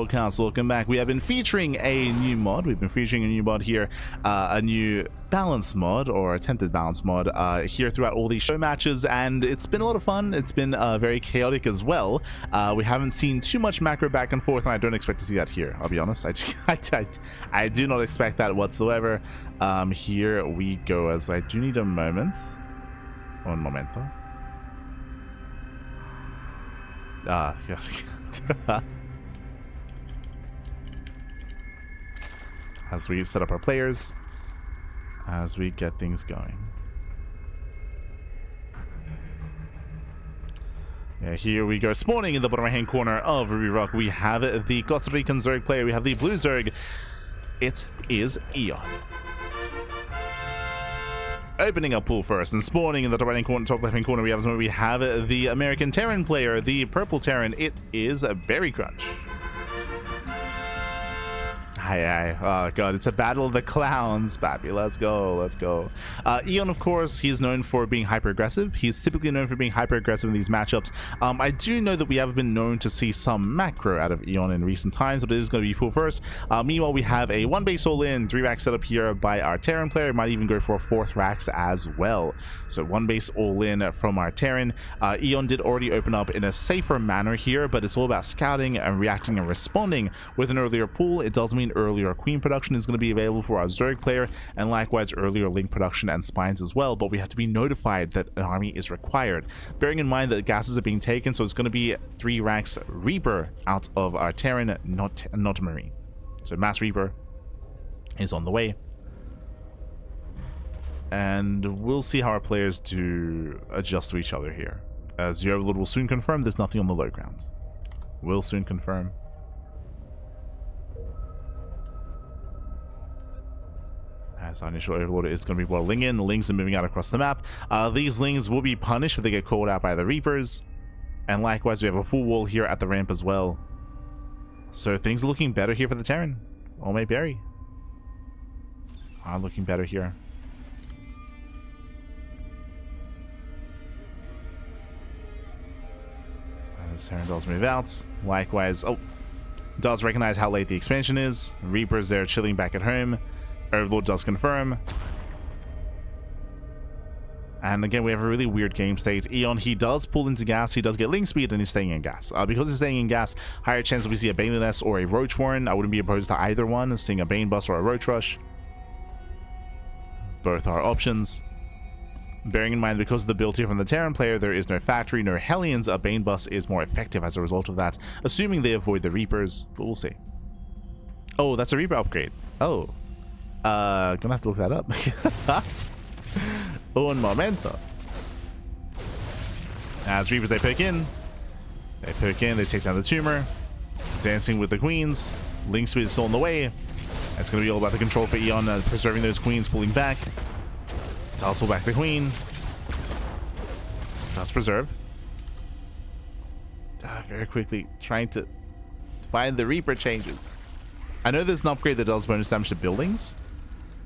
Podcast. Welcome back. We have been featuring a new mod. We've been featuring a new mod here, a new balance mod or attempted balance mod here throughout all these show matches, and it's been a lot of fun. It's been very chaotic as well. We haven't seen too much macro back and forth, and I don't expect to see that here. I'll be honest. I do not expect that whatsoever. Here we go. As I do need a moment. Un momento. Yes. As we set up our players, as we get things going. Yeah, here we go. Spawning in the bottom right hand corner of Ruby Rock, we have the Costa Rican Zerg player. We have the blue Zerg. It is EON. Opening up pool first and spawning in the top right hand corner, top left hand corner, we have the American Terran player, the purple Terran. It is BerryCruncH. Hi. Oh god, it's a battle of the clowns, Bappy. Let's go. EON, of course, he's known for being hyper aggressive. He's typically known for being hyper aggressive in these matchups. I do know that we have been known to see some macro out of EON in recent times, but it is going to be pool first. Meanwhile, we have a 1 base all in, 3 racks set up here by our Terran player. Might even go for 4th racks as well. So 1 base all in from our Terran. EON did already open up in a safer manner here, but it's all about scouting and reacting and responding with an earlier pool. It does mean earlier queen production is going to be available for our Zerg player, and likewise earlier link production and spines as well, but we have to be notified that an army is required, bearing in mind that gases are being taken. So it's going to be 3 racks Reaper out of our Terran, not Marine. So mass Reaper is on the way, and we'll see how our players do adjust to each other here. As the Overlord will soon confirm, there's nothing on the low ground. Will soon confirm. As our initial Overlord is going to be bottling in. The Lings are moving out across the map. These Lings will be punished if they get called out by the Reapers. And likewise, we have a full wall here at the ramp as well. So things are looking better here for the Terran. Or maybe Berry are looking better here. As Terran does move out. Likewise, does recognize how late the expansion is. Reapers there chilling back at home. Overlord does confirm. And again, we have a really weird game state. EON, he does pull into gas, he does get link speed, and he's staying in gas. Because he's staying in gas, higher chance we see a Baneless or a Roach Warren. I wouldn't be opposed to either one, seeing a Bane Bust or a Roach Rush. Both are options. Bearing in mind, because of the build here from the Terran player, there is no factory, no Hellions, a Bane Bust is more effective as a result of that, assuming they avoid the Reapers, but we'll see. Oh, that's a Reaper upgrade. Oh. Gonna have to look that up. Un momento. As Reapers, they poke in, they take down the tumor. Dancing with the queens. Link speed is still on the way. It's gonna be all about the control for EON, preserving those queens, pulling back. Does pull back the queen. Does preserve. Very quickly trying to find the Reaper changes. I know there's an upgrade that does bonus damage to buildings,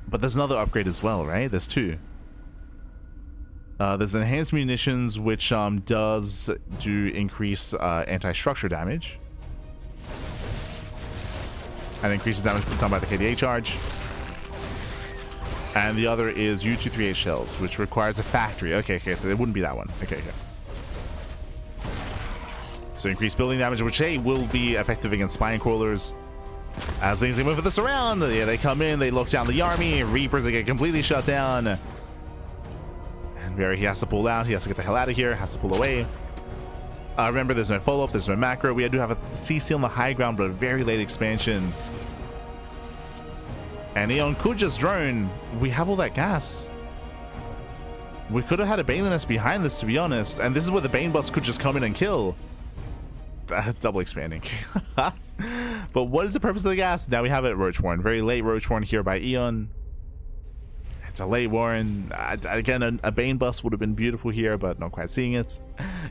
but there's another upgrade as well, right? There's 2. There's enhanced munitions, which does do increase anti-structure damage. And increases damage done by the KDA charge. And the other is U238 shells, which requires a factory. Okay, it wouldn't be that one. Okay. So increased building damage, which, hey, will be effective against spine crawlers. As things move this around, yeah, they come in, they lock down the army. Reapers, they get completely shut down. And Berry, he has to pull out. He has to get the hell out of here. Has to pull away. Remember, there's no follow-up. There's no macro. We do have a CC on the high ground, but a very late expansion. And EON could just drone. We have all that gas. We could have had a Baneless behind this, to be honest. And this is where the Bane Bust could just come in and kill. Double expanding. But what is the purpose of the gas? Now we have it at Roach Warren. Very late Roach Warren here by EON. It's a late Warren. Again, a Bane Bust would have been beautiful here, but not quite seeing it.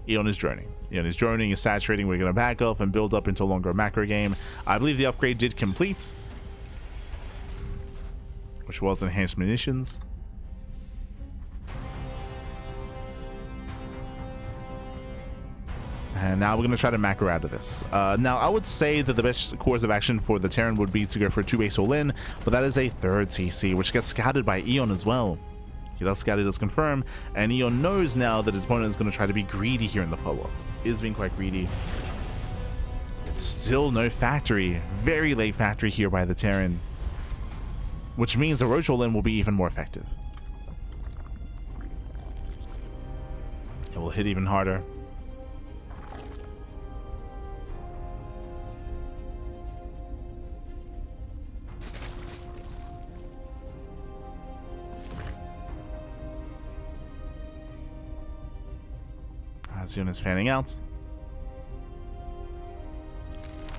EON is droning. EON is droning, is saturating. We're going to back off and build up into a longer macro game. I believe the upgrade did complete, which was enhanced munitions. And now we're going to try to macro out of this. Now, I would say that the best course of action for the Terran would be to go for a 2-base all-in, but that is a third CC, which gets scouted by EON as well. He does scout, he does confirm, and EON knows now that his opponent is going to try to be greedy here in the follow-up. Is being quite greedy. Still no factory. Very late factory here by the Terran, which means the Roach all-in will be even more effective. It will hit even harder. As EON is fanning out.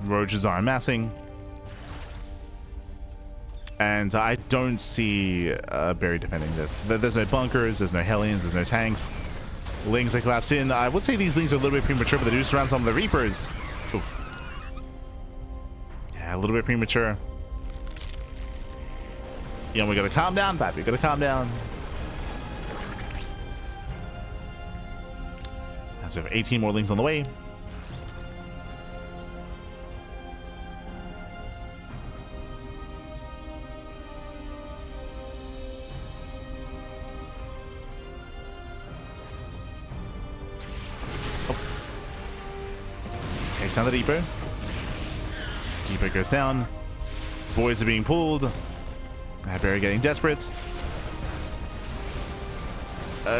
Roaches are amassing. And I don't see Berry defending this. There's no bunkers, there's no Hellions, there's no tanks. Lings that collapse in. I would say these Lings are a little bit premature, but they do surround some of the Reapers. Oof. Yeah, a little bit premature. We gotta calm down, Pappy. Gotta calm down. As we have 18 more Lings on the way. Takes down the Depot. Depot goes down. Boys are being pulled. Berry getting desperate.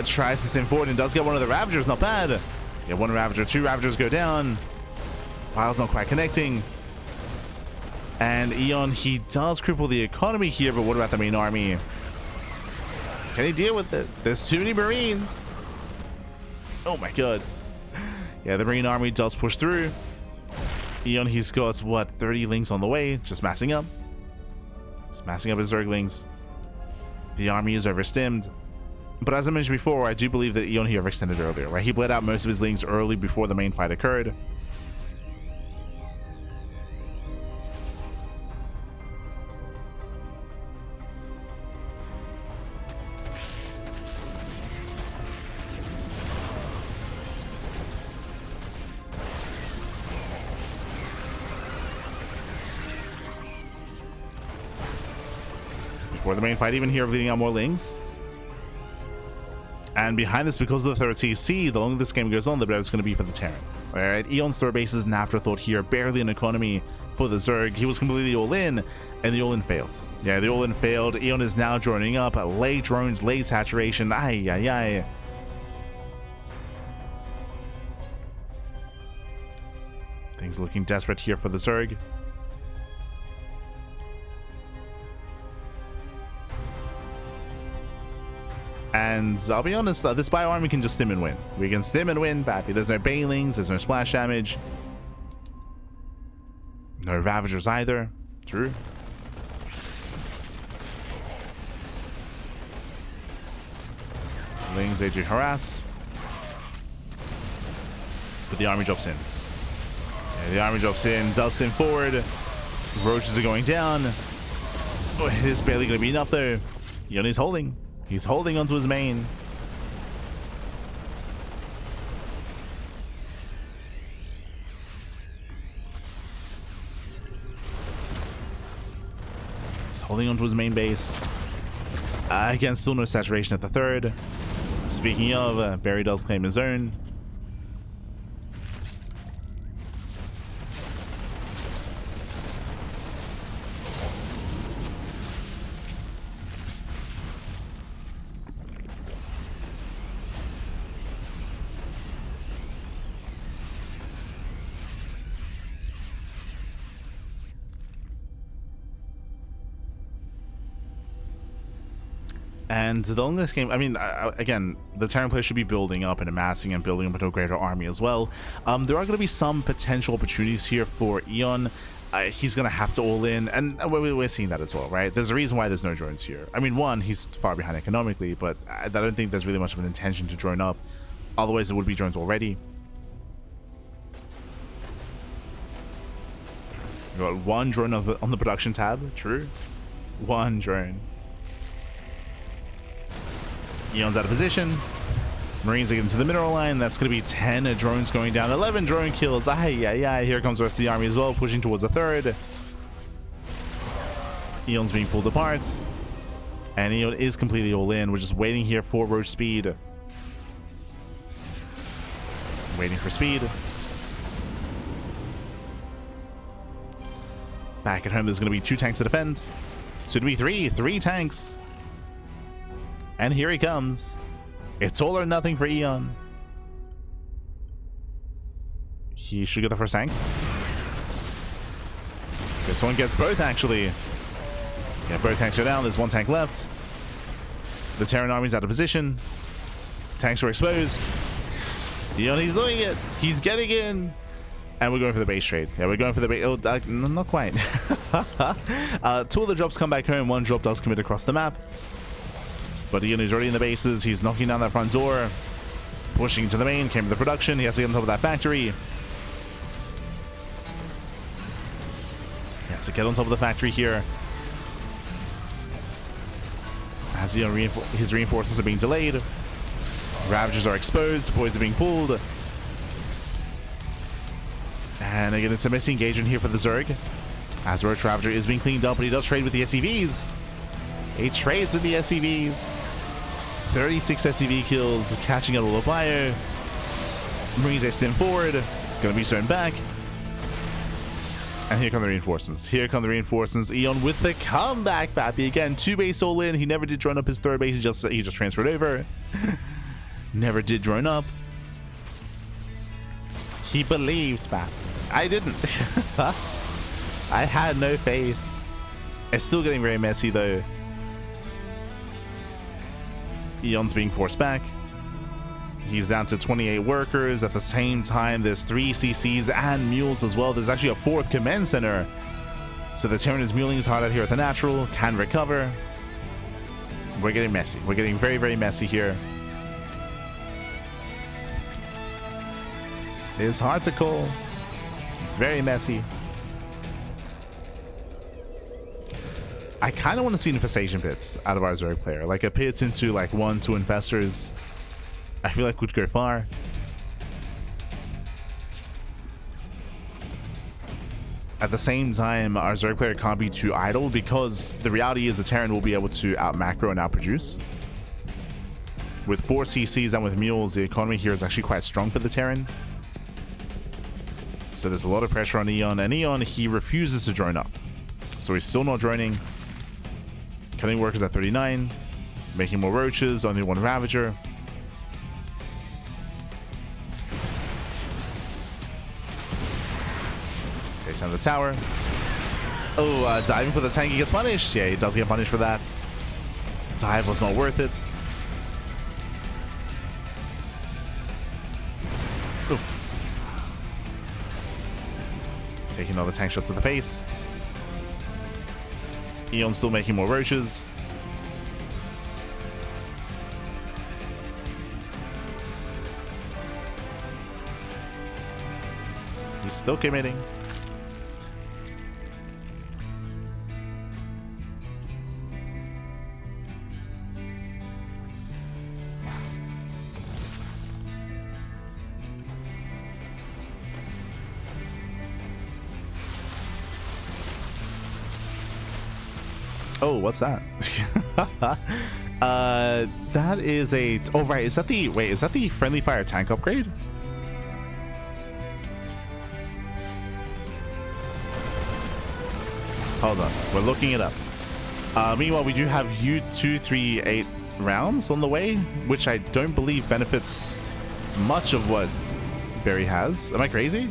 Tries to send forward and does get one of the Ravagers. Not bad. Yeah, one Ravager, two Ravagers go down. Pile's not quite connecting. And EON, he does cripple the economy here, but what about the main army? Can he deal with it? There's too many Marines. Oh my god. Yeah, the Marine army does push through. EON, he's got, what, 30 Lings on the way, just massing up. Just massing up his Zerglings. The army is overstimmed. But as I mentioned before, I do believe that EON here overextended earlier, right? He bled out most of his Lings early before the main fight occurred. Before the main fight even here, bleeding out more Lings. And behind this, because of the third CC, the longer this game goes on, the better it's going to be for the Terran. Alright, EON's third base is an afterthought here, barely an economy for the Zerg. He was completely all-in, and the all-in failed. Yeah, the all-in failed. EON is now joining up. Late drones, late saturation. Ay, ay, ay. Things looking desperate here for the Zerg. And I'll be honest, this bio army can just stim and win. We can stim and win, Pappy. There's no Banelings, there's no splash damage. No Ravagers either. True. Lings, they do harass. But the army drops in. Yeah, the army drops in, does send forward. Roaches are going down. Oh, it is barely going to be enough though. EON is holding. He's holding onto his main. He's holding onto his main base. Again, still no saturation at the third. Speaking of, Berry does claim his own. And the longest game, I mean, again, the Terran player should be building up and amassing and building up into a greater army as well. There are going to be some potential opportunities here for EON. He's going to have to all in, and we're seeing that as well, right? There's a reason why there's no drones here. I mean, one, he's far behind economically, but I don't think there's really much of an intention to drone up. Otherwise, there would be drones already. We got one drone on the production tab, true. One drone. EON's out of position. Marines get into the mineral line. That's going to be 10 drones going down. 11 drone kills. Here comes the rest of the army as well, pushing towards a third. EON's being pulled apart. And EON is completely all in. We're just waiting here for Roach speed. Waiting for speed. Back at home, there's going to be 2 tanks to defend. Soon to be 3 tanks. And here he comes. It's all or nothing for EON. He should get the first tank. This one gets both, actually. Yeah, both tanks are down. There's 1 tank left. The Terran army's out of position. Tanks are exposed. EON, he's doing it. He's getting in. And we're going for the base trade. Yeah, we're going for the base. Oh, not quite. 2 of the drops come back home. 1 drop does commit across the map. But EON is already in the bases. He's knocking down that front door. Pushing into the main. Came to the production. He has to get on top of that factory. He has to get on top of the factory here. As EON his reinforcements are being delayed. Ravagers are exposed. Boys are being pulled. And again, it's a messy engagement here for the Zerg. As Roach Ravager is being cleaned up, but he does trade with the SCVs. He trades with the SCVs. 36 SCV kills, catching out all the bio. Marines are sent forward. Gonna be thrown back. And here come the reinforcements. Here come the reinforcements. EON with the comeback, Bappy. Again, 2 base all in. He never did drone up his 3rd base. He just transferred over. Never did drone up. He believed, Bappy. I didn't. I had no faith. It's still getting very messy, though. EON's being forced back. He's down to 28 workers. At the same time, there's 3 CCs and mules as well. There's actually a 4th command center. So the Terran is muling his heart out here at the natural. Can recover. We're getting messy. We're getting very, very messy here. It's hard to call. It's very messy. I kind of want to see infestation pits out of our Zerg player. Like a pit into like 1, 2 infestors. I feel like would go far. At the same time, our Zerg player can't be too idle because the reality is the Terran will be able to out macro and out produce. With 4 CCs and with mules, the economy here is actually quite strong for the Terran. So there's a lot of pressure on EON, and EON, he refuses to drone up. So he's still not droning. Cutting workers at 39, making more roaches, only 1 Ravager. Takes down the tower. Oh, diving for the tank, he gets punished. Yeah, he does get punished for that. Dive was not worth it. Oof. Taking another tank shot to the face. EON still making more roaches. He's still committing. Oh, what's that? That is a... Oh, right. Is that the... Wait, is that the friendly fire tank upgrade? Hold on. We're looking it up. Meanwhile, we do have U238 rounds on the way, which I don't believe benefits much of what Berry has. Am I crazy?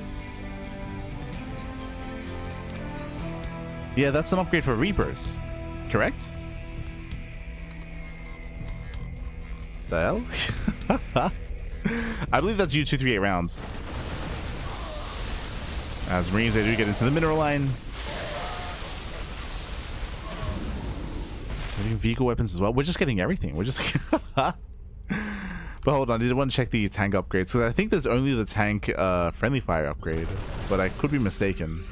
Yeah, that's an upgrade for Reapers. Correct? The hell? I believe that's U238 rounds. As Marines, they do get into the mineral line. Getting vehicle weapons as well. We're just getting everything. We're just... But hold on, I did want to check the tank upgrades. So I think there's only the tank friendly fire upgrade. But I could be mistaken.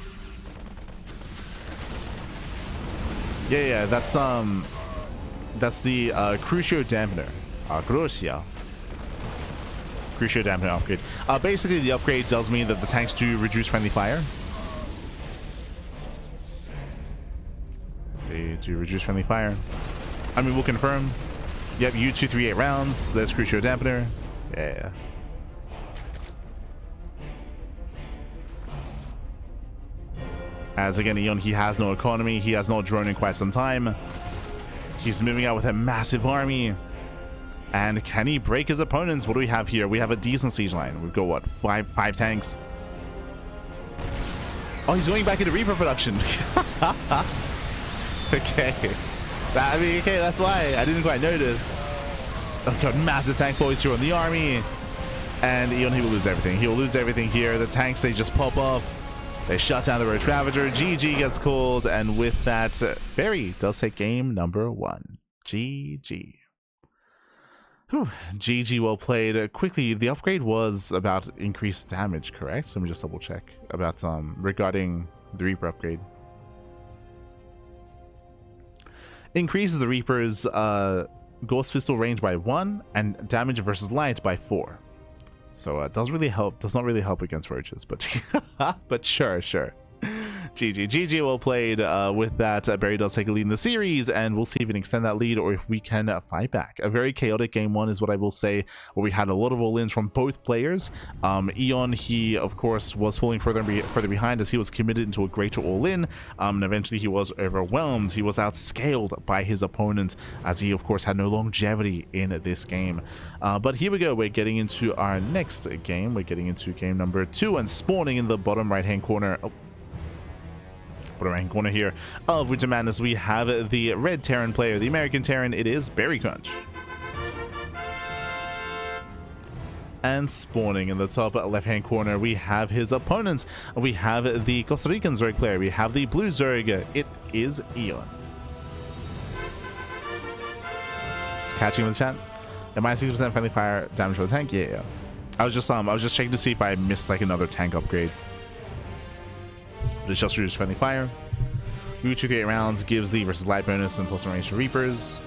Yeah, that's the Crucio dampener. Crucio. Crucial dampener upgrade. Basically, the upgrade does mean that the tanks do reduce friendly fire. They do reduce friendly fire. I mean, we'll confirm. Yep, U238 rounds. That's Crucial dampener. Yeah. As again, EON, he has no economy. He has not drawn in quite some time. He's moving out with a massive army. And can he break his opponents? What do we have here? We have a decent siege line. We've got, what, five tanks? Oh, he's going back into Reaper production. Okay. I mean, okay, that's why. I didn't quite notice. Oh, God, massive tank boys here on the army. And EON, he will lose everything. He will lose everything here. The tanks, they just pop up. They shut down the Road Ravager. GG gets called. And with that, Berry does take game number 1. GG. Whew. GG, well played. Quickly, the upgrade was about increased damage, correct? Let me just double check about regarding the Reaper upgrade. Increases the Reaper's Ghost Pistol range by 1 and damage versus light by 4. So it does really help. Does not really help against roaches, but but sure. GG, well played. With that, Berry does take a lead in the series, and we'll see if we can extend that lead or if we can fight back. A very chaotic game 1 is what I will say, where we had a lot of all-ins from both players. EON, he of course was falling further behind as he was committed into a greater all-in, and eventually he was overwhelmed. He was outscaled by his opponent, as he of course had no longevity in this game. But here we go. We're getting into our next game. We're getting into game number 2, and spawning in the bottom right-hand corner. Right corner here of Winter Madness, we have the red Terran player, the American Terran. It is BerryCruncH. And spawning in the top left-hand corner, we have his opponents. We have the Costa Rican Zerg player. We have the blue Zerg. It is EON. Just catching with the chat. Am I 6% friendly fire damage for the tank? Yeah. I was just checking to see if I missed like another tank upgrade. But it's just reduce friendly fire. U238 rounds gives the versus light bonus and plus 1 range for Reapers.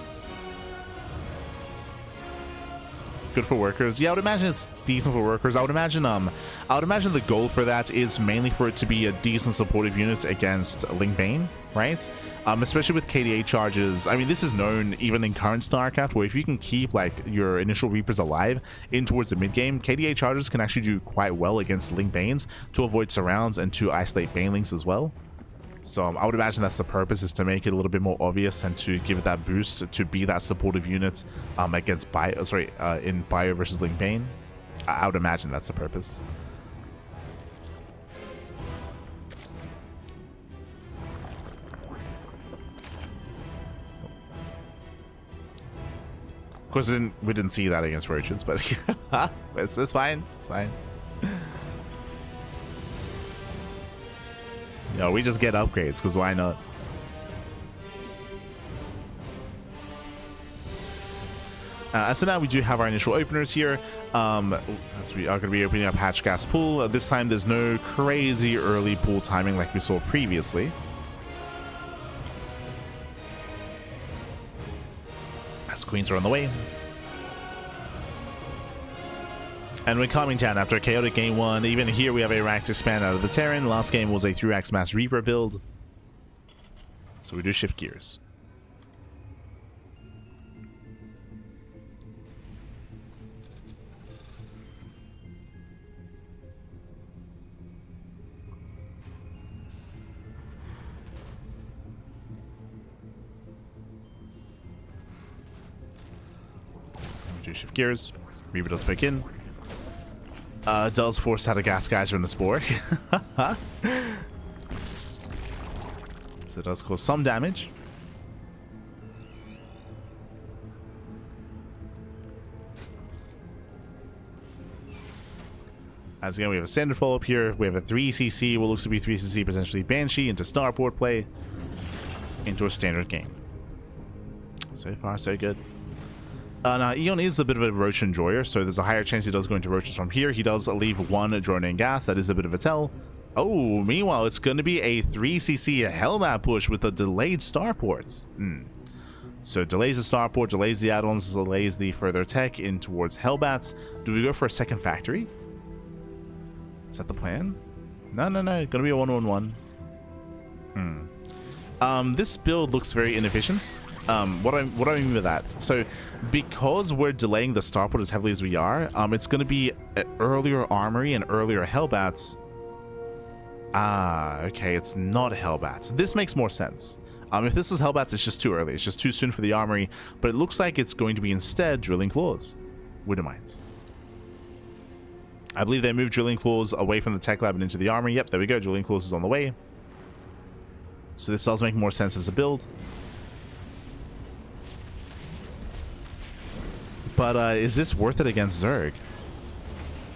Good for workers. Yeah, I would imagine it's decent for workers. I would imagine the goal for that is mainly for it to be a decent supportive unit against Link Bane, right? Especially with KDA charges. I mean, this is known even in current StarCraft, where if you can keep like your initial Reapers alive in towards the mid game, KDA charges can actually do quite well against Link Banes to avoid surrounds and to isolate Banelings as well. So I would imagine that's the purpose, is to make it a little bit more obvious and to give it that boost to be that supportive unit against in Bio versus Link Bane. I would imagine that's the purpose. Of course, we didn't see that against roaches, but it's fine. It's fine. You know, we just get upgrades, because why not? So now we do have our initial openers here. As we are going to be opening up Patch Gas Pool. This time there's no crazy early pool timing like we saw previously. As Queens are on the way. And we're coming down after a chaotic game 1. Even here we have a ranked expand out of the Terran. Last game was a 3-rack Mass Reaper build. So we do shift gears. We do shift gears. Reaper does pick in. Does force out a gas geyser in the Spore. So it does cause some damage. As again, we have a standard follow-up here. We have a 3CC, what looks to be 3CC, potentially Banshee, into Starport play, into a standard game. So far, so good. Now, EON is a bit of a roach enjoyer, so there's a higher chance he does go into roaches from here. He does leave one drone in gas. That is a bit of a tell. Oh, meanwhile, it's going to be a 3CC Hellbat push with a delayed starport. So delays the starport, delays the add-ons, delays the further tech in towards Hellbats. Do we go for a second factory? Is that the plan? No. Gonna be a 1-1-1. This build looks very inefficient. What do I mean by that? So because we're delaying the starport as heavily as we are, it's gonna be an earlier armory and earlier Hellbats. Okay, it's not Hellbats. This makes more sense. If this is Hellbats, it's just too early. It's just too soon for the armory. But it looks like it's going to be instead Drilling Claws. Widow Mines. I believe they moved Drilling Claws away from the tech lab and into the armory. Yep, there we go. Drilling Claws is on the way. So this does make more sense as a build. But is this worth it against Zerg?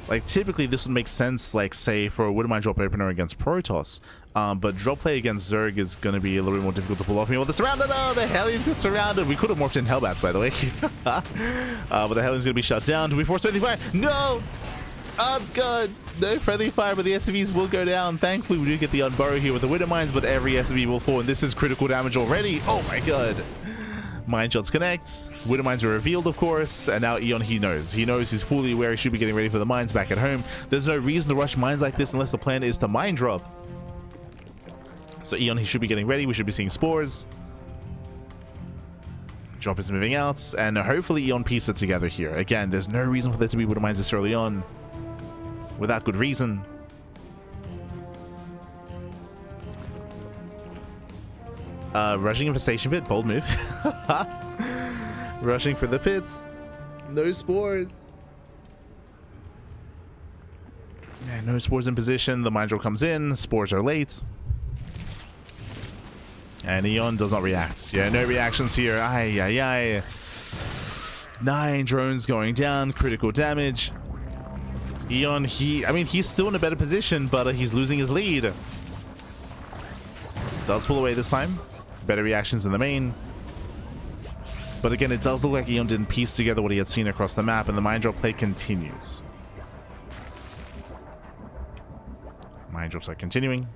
Like, typically this would make sense, like, say, for a Widow Mine drop opener against Protoss. But drop play against Zerg is going to be a little bit more difficult to pull off. Well, they're surrounded! Oh, the Hellions get surrounded! We could have morphed in Hellbats, by the way. But the Hellions going to be shut down. Do we force friendly fire? No! Oh, God! No friendly fire, but the SCVs will go down. Thankfully, we do get the unburrow here with the Widow Mines, but every SCV will fall, and this is critical damage already. Oh, my God! Mine shots connect. Widow Mines are revealed, of course, and now EON, he knows. He knows, he's fully aware he should be getting ready for the mines back at home. There's no reason to rush mines like this unless the plan is to mine drop. So EON, he should be getting ready. We should be seeing spores. Drop is moving out, and hopefully EON piece it together here. Again, there's no reason for there to be Widow Mines this early on. Without good reason. Rushing infestation pit, bold move. Rushing for the pits. No spores. Yeah, no spores in position. The mine drop comes in. Spores are late. And EON does not react. Yeah, no reactions here. Ay. 9 drones going down. Critical damage. EON, he's still in a better position, but he's losing his lead. Does pull away this time. Better reactions in the main. But again, it does look like EON didn't piece together what he had seen across the map, and the mine drop play continues. Mine drops are continuing.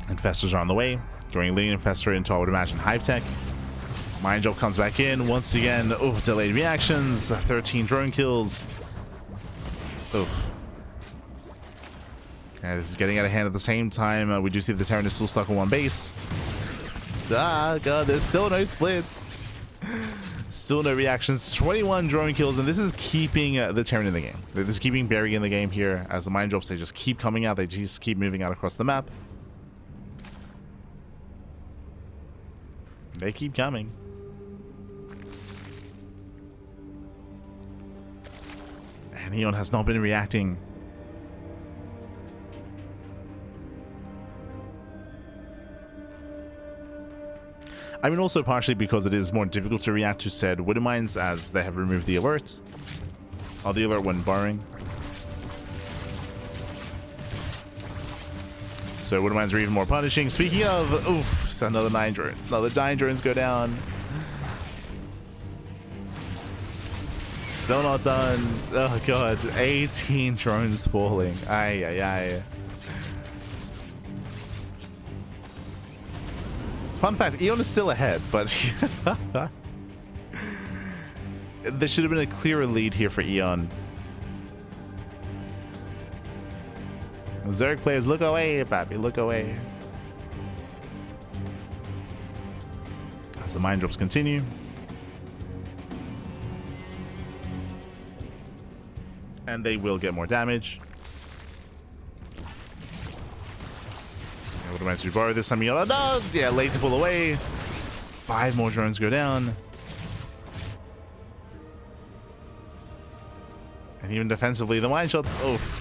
Infestors are on the way. Going lean Infestor into, I would imagine, Hive Tech. Mine drop comes back in once again. Oof, delayed reactions. 13 drone kills. Oof. Yeah, this is getting out of hand at the same time. We do see the Terran is still stuck on one base. Ah, God, there's still no splits. Still no reactions. 21 drone kills, and this is keeping the Terran in the game. This is keeping Berry in the game here. As the mine drops, they just keep coming out. They just keep moving out across the map. They keep coming. And EON has not been reacting. I mean, also partially because it is more difficult to react to said Widow Mines as they have removed the alert. Or the alert when barring. So Widow Mines are even more punishing. Speaking of, oof, it's another 9 drones. Another 9 drones go down. Still not done. Oh God, 18 drones falling. Ay. Fun fact, EON is still ahead, but there should have been a clearer lead here for EON. Zerg players, look away, papi, look away. As the mine drops continue. And they will get more damage. What am I to borrow this time? No! Yeah, late to pull away. 5 more drones go down. And even defensively, the mine shots. Oof.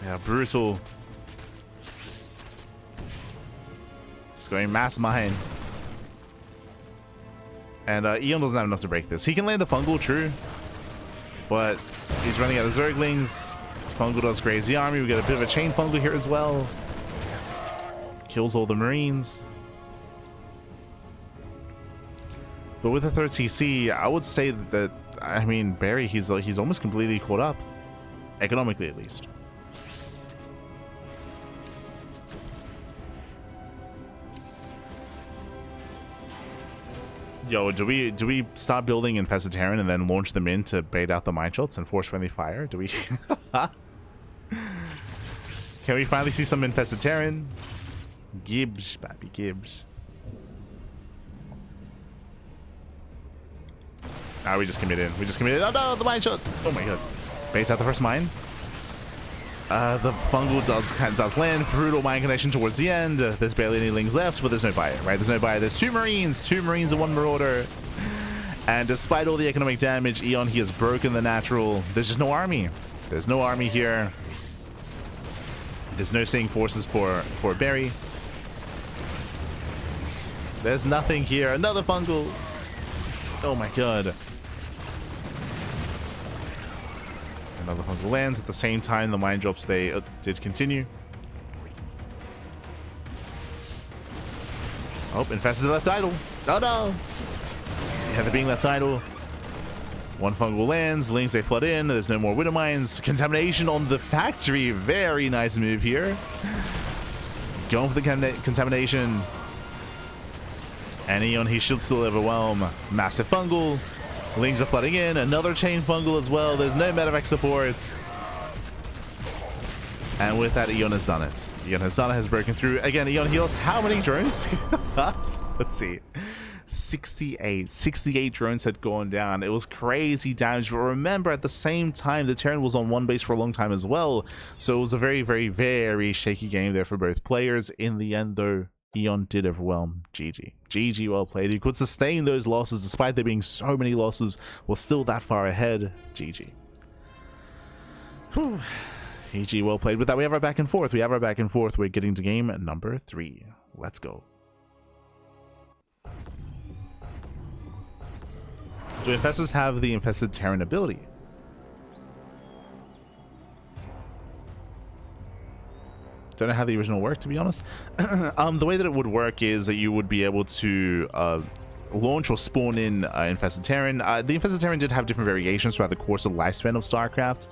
Yeah, brutal. It's going mass mine. And EON doesn't have enough to break this. He can land the fungal, true. But he's running out of Zerglings. Fungal does graze the army. We get a bit of a chain fungal here as well. Kills all the Marines. But with the third CC, I would say that, I mean, Berry, he's almost completely caught up. Economically, at least. Yo, do we start building Infested Terran and then launch them in to bait out the mine shots and force friendly fire? Do we? Can we finally see some Infested Terran? Gibbs, baby, Gibbs. Ah, we just committed. We just committed. Oh no, the mine shot! Oh my god. Baits out the first mine. The fungal does land. Brutal mine connection towards the end. There's barely any lings left, but there's no buyer, right? There's no buyer. There's two marines and one marauder. And despite all the economic damage, EON, he has broken the natural. There's just no army. There's no army here. There's no seeing forces for Berry. There's nothing here. Another fungal. Oh my god. Another fungal lands at the same time. The mine drops, they did continue. Oh, Infested left idle. Oh no! Yeah, they're being left idle. One fungal lands. Lings, they flood in. There's no more widow mines. Contamination on the factory. Very nice move here. Going for the contamination. And EON, he should still overwhelm. Massive fungal. Lings are flooding in. Another chain fungal as well. There's no medevac support. And with that, EON has done it. EON has broken through. Again, EON, he lost how many drones? Let's see. 68 drones had gone down. It was crazy damage. But remember, at the same time, the Terran was on one base for a long time as well. So it was a very, very, very shaky game there for both players. In the end, though, EON did overwhelm. GG. GG, well played. He could sustain those losses despite there being so many losses. Was still that far ahead. GG. Whew. GG, well played. With that, we have our back and forth. We're getting to game number 3. Let's go. Do Infestors have the Infested Terran ability? Don't know how the original worked, to be honest. The way that it would work is that you would be able to launch or spawn in Infested Terran. The Infested Terran did have different variations throughout the course of the lifespan of StarCraft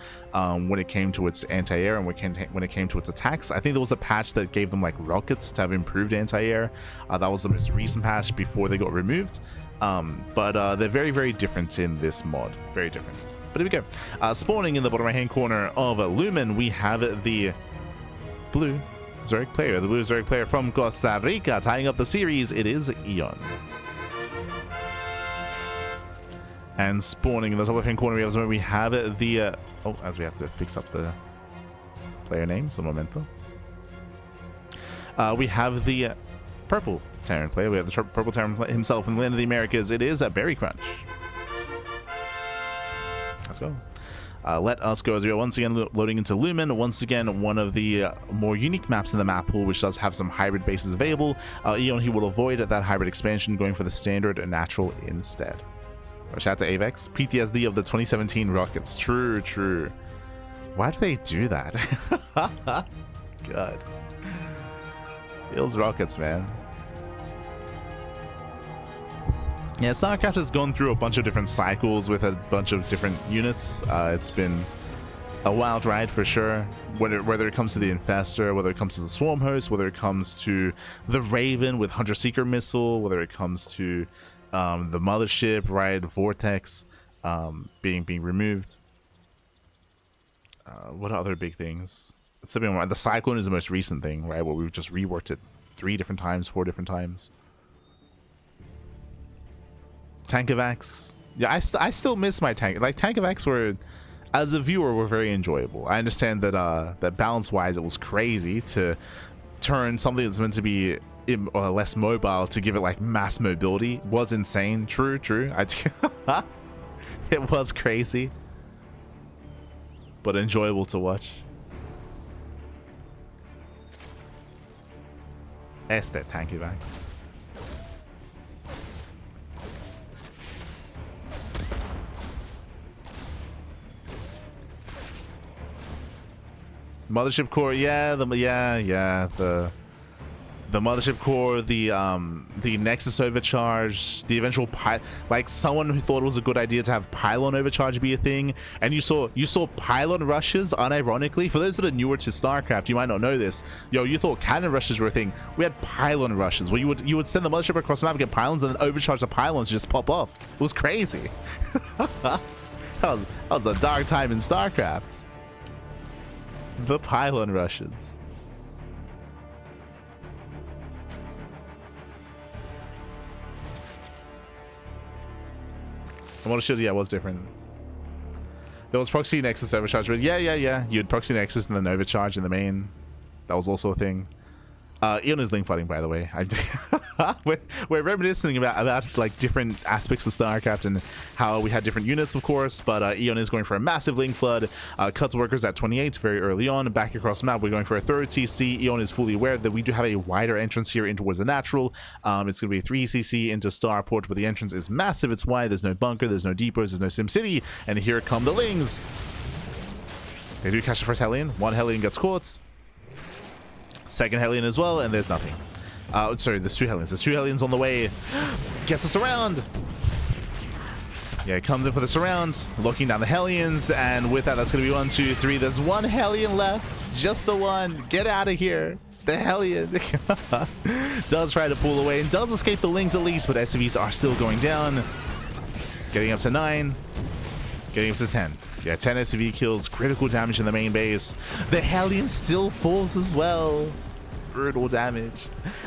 when it came to its anti-air and when it came to its attacks. I think there was a patch that gave them like rockets to have improved anti-air. That was the most recent patch before they got removed. But they're very, very different in this mod. Very different. But here we go. Spawning in the bottom right-hand corner of Lumen, we have the blue Zerg player. The blue Zerg player from Costa Rica. Tying up the series, it is EON. And spawning in the top left-hand corner, we have the... oh, as we have to fix up the player names. Un momento. We have the purple Terran player. We have the purple Terran himself in the land of the Americas. It is BerryCruncH. Let's go. Let us go as we are once again loading into Lumen. Once again, one of the more unique maps in the map pool, which does have some hybrid bases available. EON, he will avoid that hybrid expansion, going for the standard natural instead. Shout out to Avex. PTSD of the 2017 rockets. True, true. Why do they do that? God. Those rockets, man. Yeah, StarCraft has gone through a bunch of different cycles with a bunch of different units. It's been a wild ride for sure. Whether it comes to the Infestor, whether it comes to the Swarm Host, whether it comes to the Raven with Hunter Seeker Missile, whether it comes to the Mothership, right? Vortex being removed. What other big things? The Cyclone is the most recent thing, right? Where we've just reworked it 3 different times, 4 different times. Tankovacs. Yeah, I still miss my tank. Like, Tankovacs were, as a viewer, were very enjoyable. I understand that that balance-wise, it was crazy to turn something that's meant to be less mobile to give it like mass mobility. It was insane. True, true. It was crazy, but enjoyable to watch. Este Tankovacs. Mothership core, yeah, the The mothership core, the Nexus overcharge, the eventual like someone who thought it was a good idea to have pylon overcharge be a thing, and you saw pylon rushes. Unironically, for those that are newer to StarCraft, you might not know this. Yo, you thought cannon rushes were a thing. We had pylon rushes where you would send the mothership across the map, get pylons, and then overcharge the pylons to just pop off. It was crazy. that was a dark time in StarCraft. The pylon rushes. Model shield, yeah, was different. There was proxy nexus overcharge, but yeah. You had proxy nexus and then overcharge in the main. That was also a thing. EON is link flooding, by the way. We're reminiscing about like different aspects of StarCraft and how we had different units, of course, but EON is going for a massive link flood. Cuts workers at 28 very early on. Back across the map, we're going for a third TC. EON is fully aware that we do have a wider entrance here in towards the natural. It's going to be a 3 CC into Starport, but the entrance is massive. It's wide. There's no bunker, there's no depots, there's no Sim City, and here come the Lings. They do catch the first Hellion. One Hellion gets caught. Second Hellion as well, and there's nothing. Sorry, there's two Hellions. There's two Hellions on the way. Gets us around. Yeah, it comes in for the surround, locking down the Hellions, and with that, that's going to be 1, 2, 3. There's one Hellion left. Just the one. Get out of here. The Hellion does try to pull away and does escape the Lings at least, but SCVs are still going down. Getting up to 9. Getting up to 10. Yeah, 10 SCV kills, critical damage in the main base. The Hellion still falls as well. Brutal damage.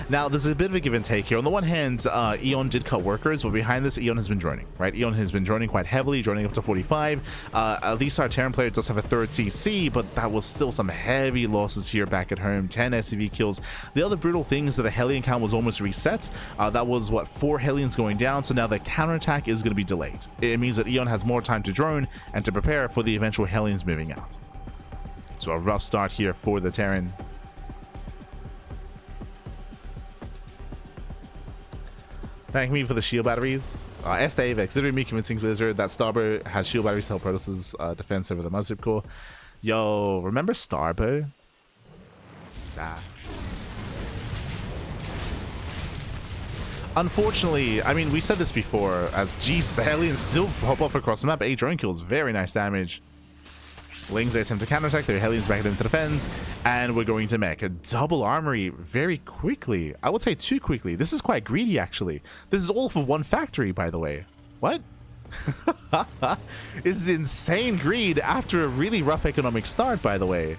Now, there's a bit of a give and take here. On the one hand, EON did cut workers, but behind this, EON has been droning, right? EON has been droning quite heavily, droning up to 45. At least our Terran player does have a third TC, but that was still some heavy losses here back at home. 10 SCV kills. The other brutal thing is that the Hellion count was almost reset. That was, what, 4 Hellions going down, so now the counterattack is going to be delayed. It means that EON has more time to drone and to prepare for the eventual Hellions moving out. So a rough start here for the Terran. Thank me for the shield batteries. Dave, considering me convincing Blizzard that Starbow has shield batteries to help Protoss's defense over the mothership core. Yo, remember Starbow? Unfortunately, I mean, we said this before, as geez, the Hellions still pop off across the map. 8 drone kills, very nice damage. Lings, they attempt to counterattack, their Hellions back at them to defend, and we're going to mech a double armory very quickly. I would say too quickly. This is quite greedy, actually. This is all for one factory, by the way. What? This is insane greed after a really rough economic start, by the way.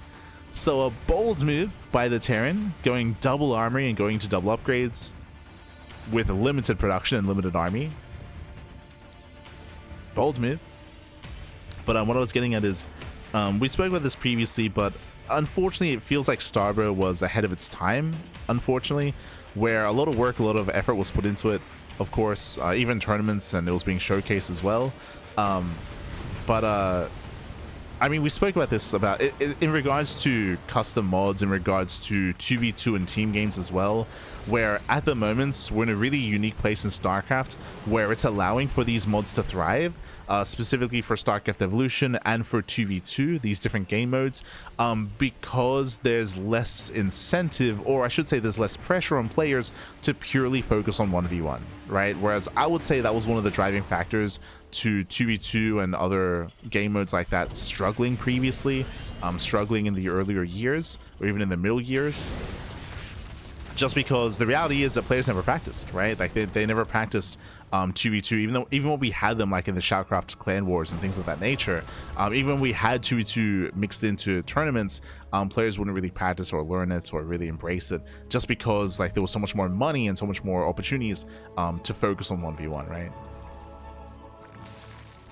So a bold move by the Terran, going double armory and going to double upgrades with limited production and limited army. Bold move. But what I was getting at is, we spoke about this previously, but unfortunately it feels like Starbow was ahead of its time, unfortunately, where a lot of work, a lot of effort was put into it, of course, even tournaments, and it was being showcased as well. I mean, we spoke about this about in regards to custom mods, in regards to 2v2 and team games as well, where at the moment we're in a really unique place in StarCraft where it's allowing for these mods to thrive, specifically for StarCraft Evolution and for 2v2, these different game modes, because there's less incentive, or I should say there's less pressure on players to purely focus on 1v1, right? Whereas I would say that was one of the driving factors to 2v2 and other game modes like that struggling previously, struggling in the earlier years or even in the middle years, just because the reality is that players never practiced, right? Like they never practiced 2v2, even when we had them like in the Shoutcraft clan wars and things of that nature, even when we had 2v2 mixed into tournaments, players wouldn't really practice or learn it or really embrace it, just because like there was so much more money and so much more opportunities to focus on 1v1, right?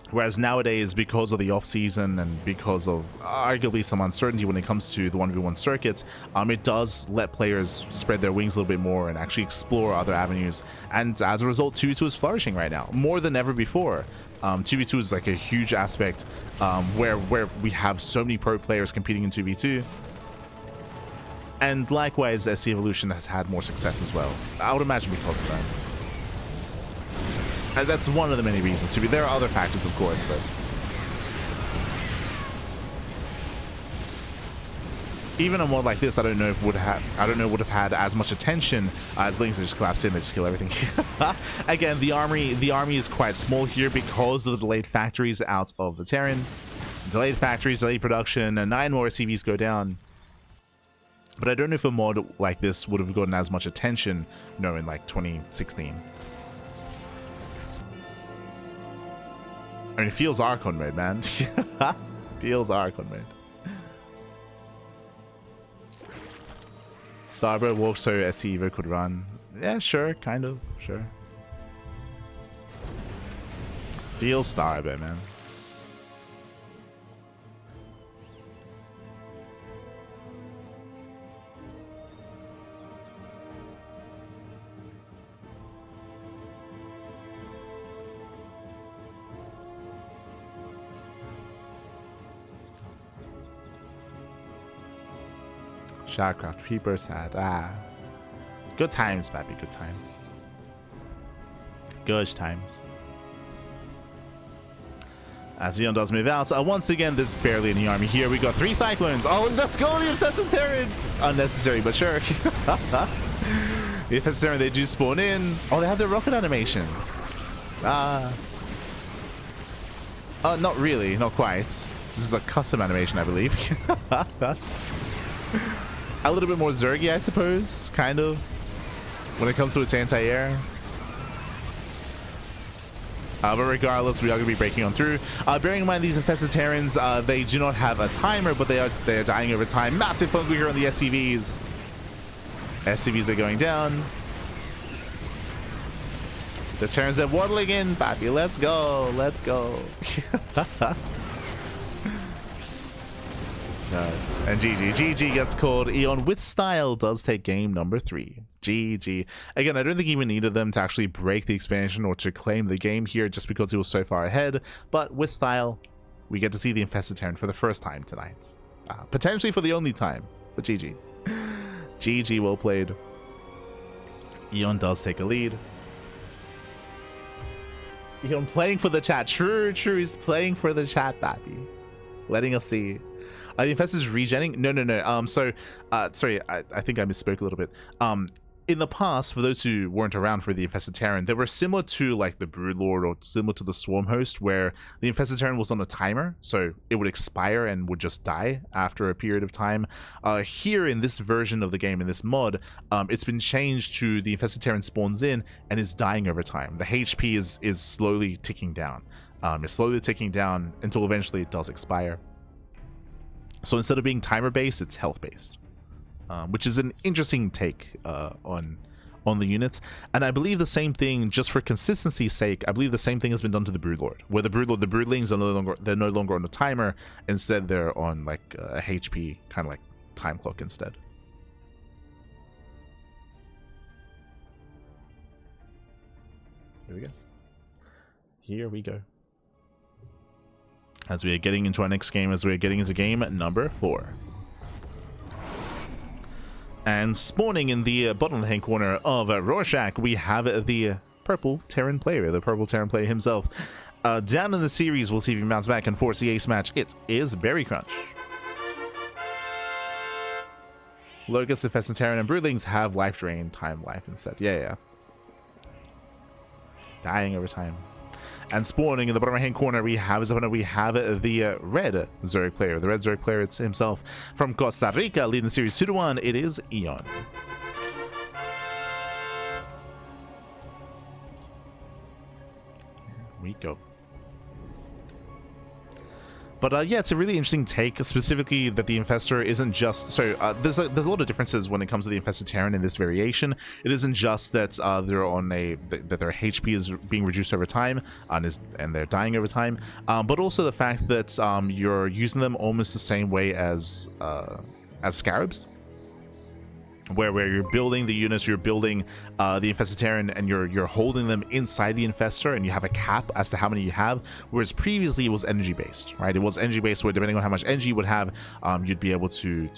Whereas nowadays, because of the off-season and because of arguably some uncertainty when it comes to the 1v1 circuit, it does let players spread their wings a little bit more and actually explore other avenues. And as a result, 2v2 is flourishing right now, more than ever before. 2v2 is like a huge aspect where we have so many pro players competing in 2v2. And likewise, SC Evolution has had more success as well. I would imagine because of that. And that's one of the many reasons to be. There are other factors, of course, but even a mod like this, I don't know if would have had as much attention as Lings. They just collapse in, they just kill everything. Again, the army is quite small here because of the delayed factories out of the Terran. Delayed factories, delayed production, and 9 more CVs go down. But I don't know if a mod like this would have gotten as much attention, you know, in like 2016. I mean, it feels Archon mode, man. Feels Archon mode. Starbird walked so SC Evo could run. Yeah, sure, kind of, sure. Feels Starbird, man. StarCraft, people sad. Good times, baby, good times. Good times. As EON does move out, once again, there's barely any army here. We got 3 Cyclones. Oh, let's go, the Infested Terran! Unnecessary, but sure. The Infested Terran, they do spawn in. Oh, they have their rocket animation. Not really, not quite. This is a custom animation, I believe. A little bit more Zergy, I suppose, kind of, when it comes to its anti-air. But regardless, we are going to be breaking on through. Bearing in mind these Infested Terrans, they do not have a timer, but they are dying over time. Massive fungal here on the SCVs. SCVs are going down. The Terrans are waddling in, Pappy. Let's go. Let's go. And GG gets called. EON with style does take game number 3. GG. Again, I don't think even needed them to actually break the expansion or to claim the game here just because it was so far ahead. But with style, we get to see the Infested Terran for the first time tonight. Potentially for the only time, but GG. GG, well played. EON does take a lead. EON playing for the chat. True, he's playing for the chat, Bappy. Letting us see. The Infested is regenning? No. Sorry, I think I misspoke a little bit. In the past, for those who weren't around for the Infested Terran, they were similar to like the Broodlord or similar to the Swarm Host, where the Infested Terran was on a timer, so it would expire and would just die after a period of time. Here in this version of the game, in this mod, it's been changed to the Infested Terran spawns in and is dying over time. The HP is slowly ticking down. It's slowly ticking down until eventually it does expire. So instead of being timer based, it's health based, which is an interesting take on the units. And I believe the same thing, just for consistency's sake, I believe the same thing has been done to the Broodlord, where the Broodlings are no longer on a timer. Instead, they're on like a HP kind of like time clock instead. Here we go. Here we go. As we are getting into our next game, as we are getting into game number 4. And spawning in the bottom left-hand corner of Rorschach, we have the purple Terran player, himself. Down in the series, we'll see if he mounts back and force the ace match. It is BerryCruncH. Locust, Infested Terran, and Broodlings have life drain, time life instead. Yeah. Dying over time. And spawning in the bottom right-hand corner, we have the red Zerg player. The red Zerg player, it's himself from Costa Rica, leading the series 2-1. It is EON. Here we go. But yeah, it's a really interesting take, specifically that the Infestor isn't just... So there's a lot of differences when it comes to the Infested Terran in this variation. It isn't just that they're on that their HP is being reduced over time and they're dying over time, but also the fact that you're using them almost the same way as Scarabs. Where you're building the units, you're building the Infested Terran, and you're holding them inside the Infestor, and you have a cap as to how many you have, whereas previously it was energy based, right? It was energy based, where depending on how much energy you would have, you'd be able to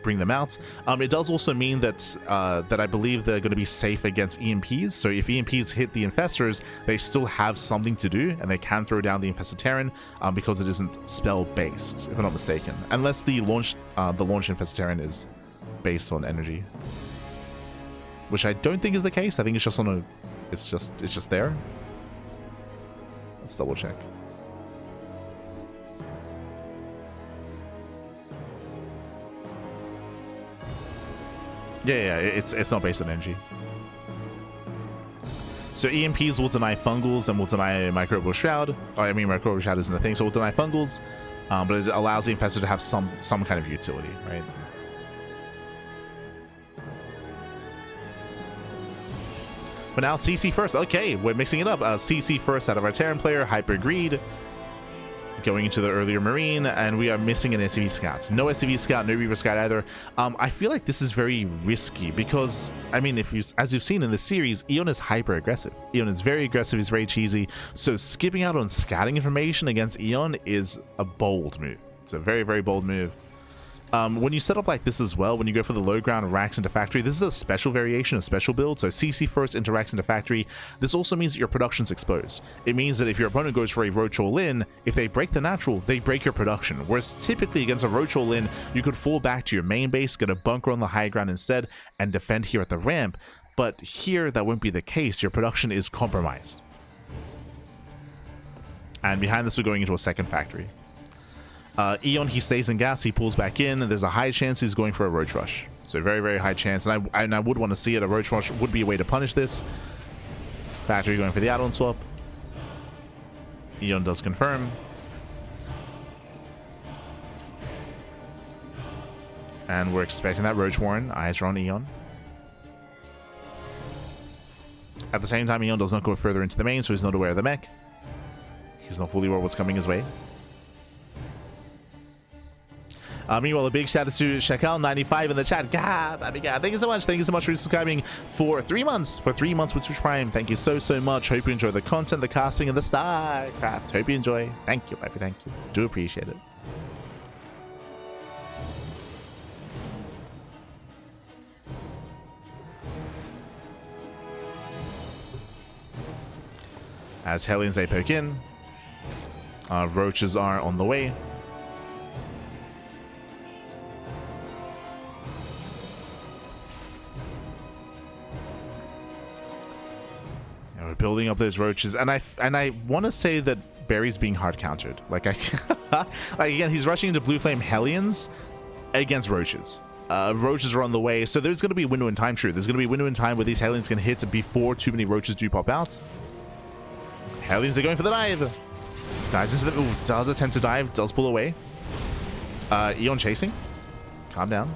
bring them out. It does also mean that that I believe they're going to be safe against EMPs. So if EMPs hit the infestors, they still have something to do, and they can throw down the infested Terran because it isn't spell based, if I'm not mistaken, unless the launch infested Terran is based on energy, which I don't think is the case. I think it's just on a, it's just there. Let's double check. Yeah, it's not based on energy. So EMPs will deny fungals and will deny microbial shroud. I mean, microbial shroud isn't a thing, so we'll deny fungals, but it allows the infestor to have some kind of utility, right? But now CC first. Okay, we're mixing it up. CC first out of our Terran player, Hyper Greed, going into the earlier Marine, and we are missing an SCV Scout. No SCV Scout, no Reaver Scout either. I feel like this is very risky because, I mean, as you've seen in the series, EON is hyper aggressive. EON is very aggressive, he's very cheesy, so skipping out on scouting information against EON is a bold move. It's a very, very bold move. When you set up like this as well, when you go for the low ground racks into factory, this is a special variation, a special build. So CC first into racks into factory. This also means that your production's exposed. It means that if your opponent goes for a roach all in, if they break the natural, they break your production. Whereas typically against a roach all in, you could fall back to your main base, get a bunker on the high ground instead, and defend here at the ramp. But here, that won't be the case. Your production is compromised. And behind this, we're going into a second factory. EON, he stays in gas, he pulls back in, and there's a high chance he's going for a roach rush. So very, very high chance, and I would want to see it. A roach rush would be a way to punish this. Factory going for the add-on swap. EON does confirm. And we're expecting that roach warren. Eyes are on EON. At the same time, EON does not go further into the main, so he's not aware of the mech. He's not fully aware of what's coming his way. Meanwhile, a big shout out to Shakal95 in the chat. God, thank you so much. Thank you so much for subscribing for 3 months. For 3 months with Twitch Prime. Thank you so much. Hope you enjoy the content, the casting, and the StarCraft. Hope you enjoy. Thank you, baby. Thank you. Do appreciate it. As Hellions, they poke in. Roaches are on the way. We're building up those roaches, and I want to say that Berry's being hard countered. Like like again, he's rushing into Blue Flame Hellions against roaches. Roaches are on the way, so there's going to be a window in time. True, there's going to be a window in time where these Hellions can hit before too many roaches do pop out. Hellions are going for the dive. Dives into the... Ooh, does attempt to dive. Does pull away. EON chasing. Calm down.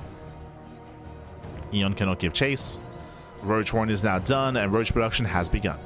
EON cannot give chase. Roach Warren is now done, and roach production has begun.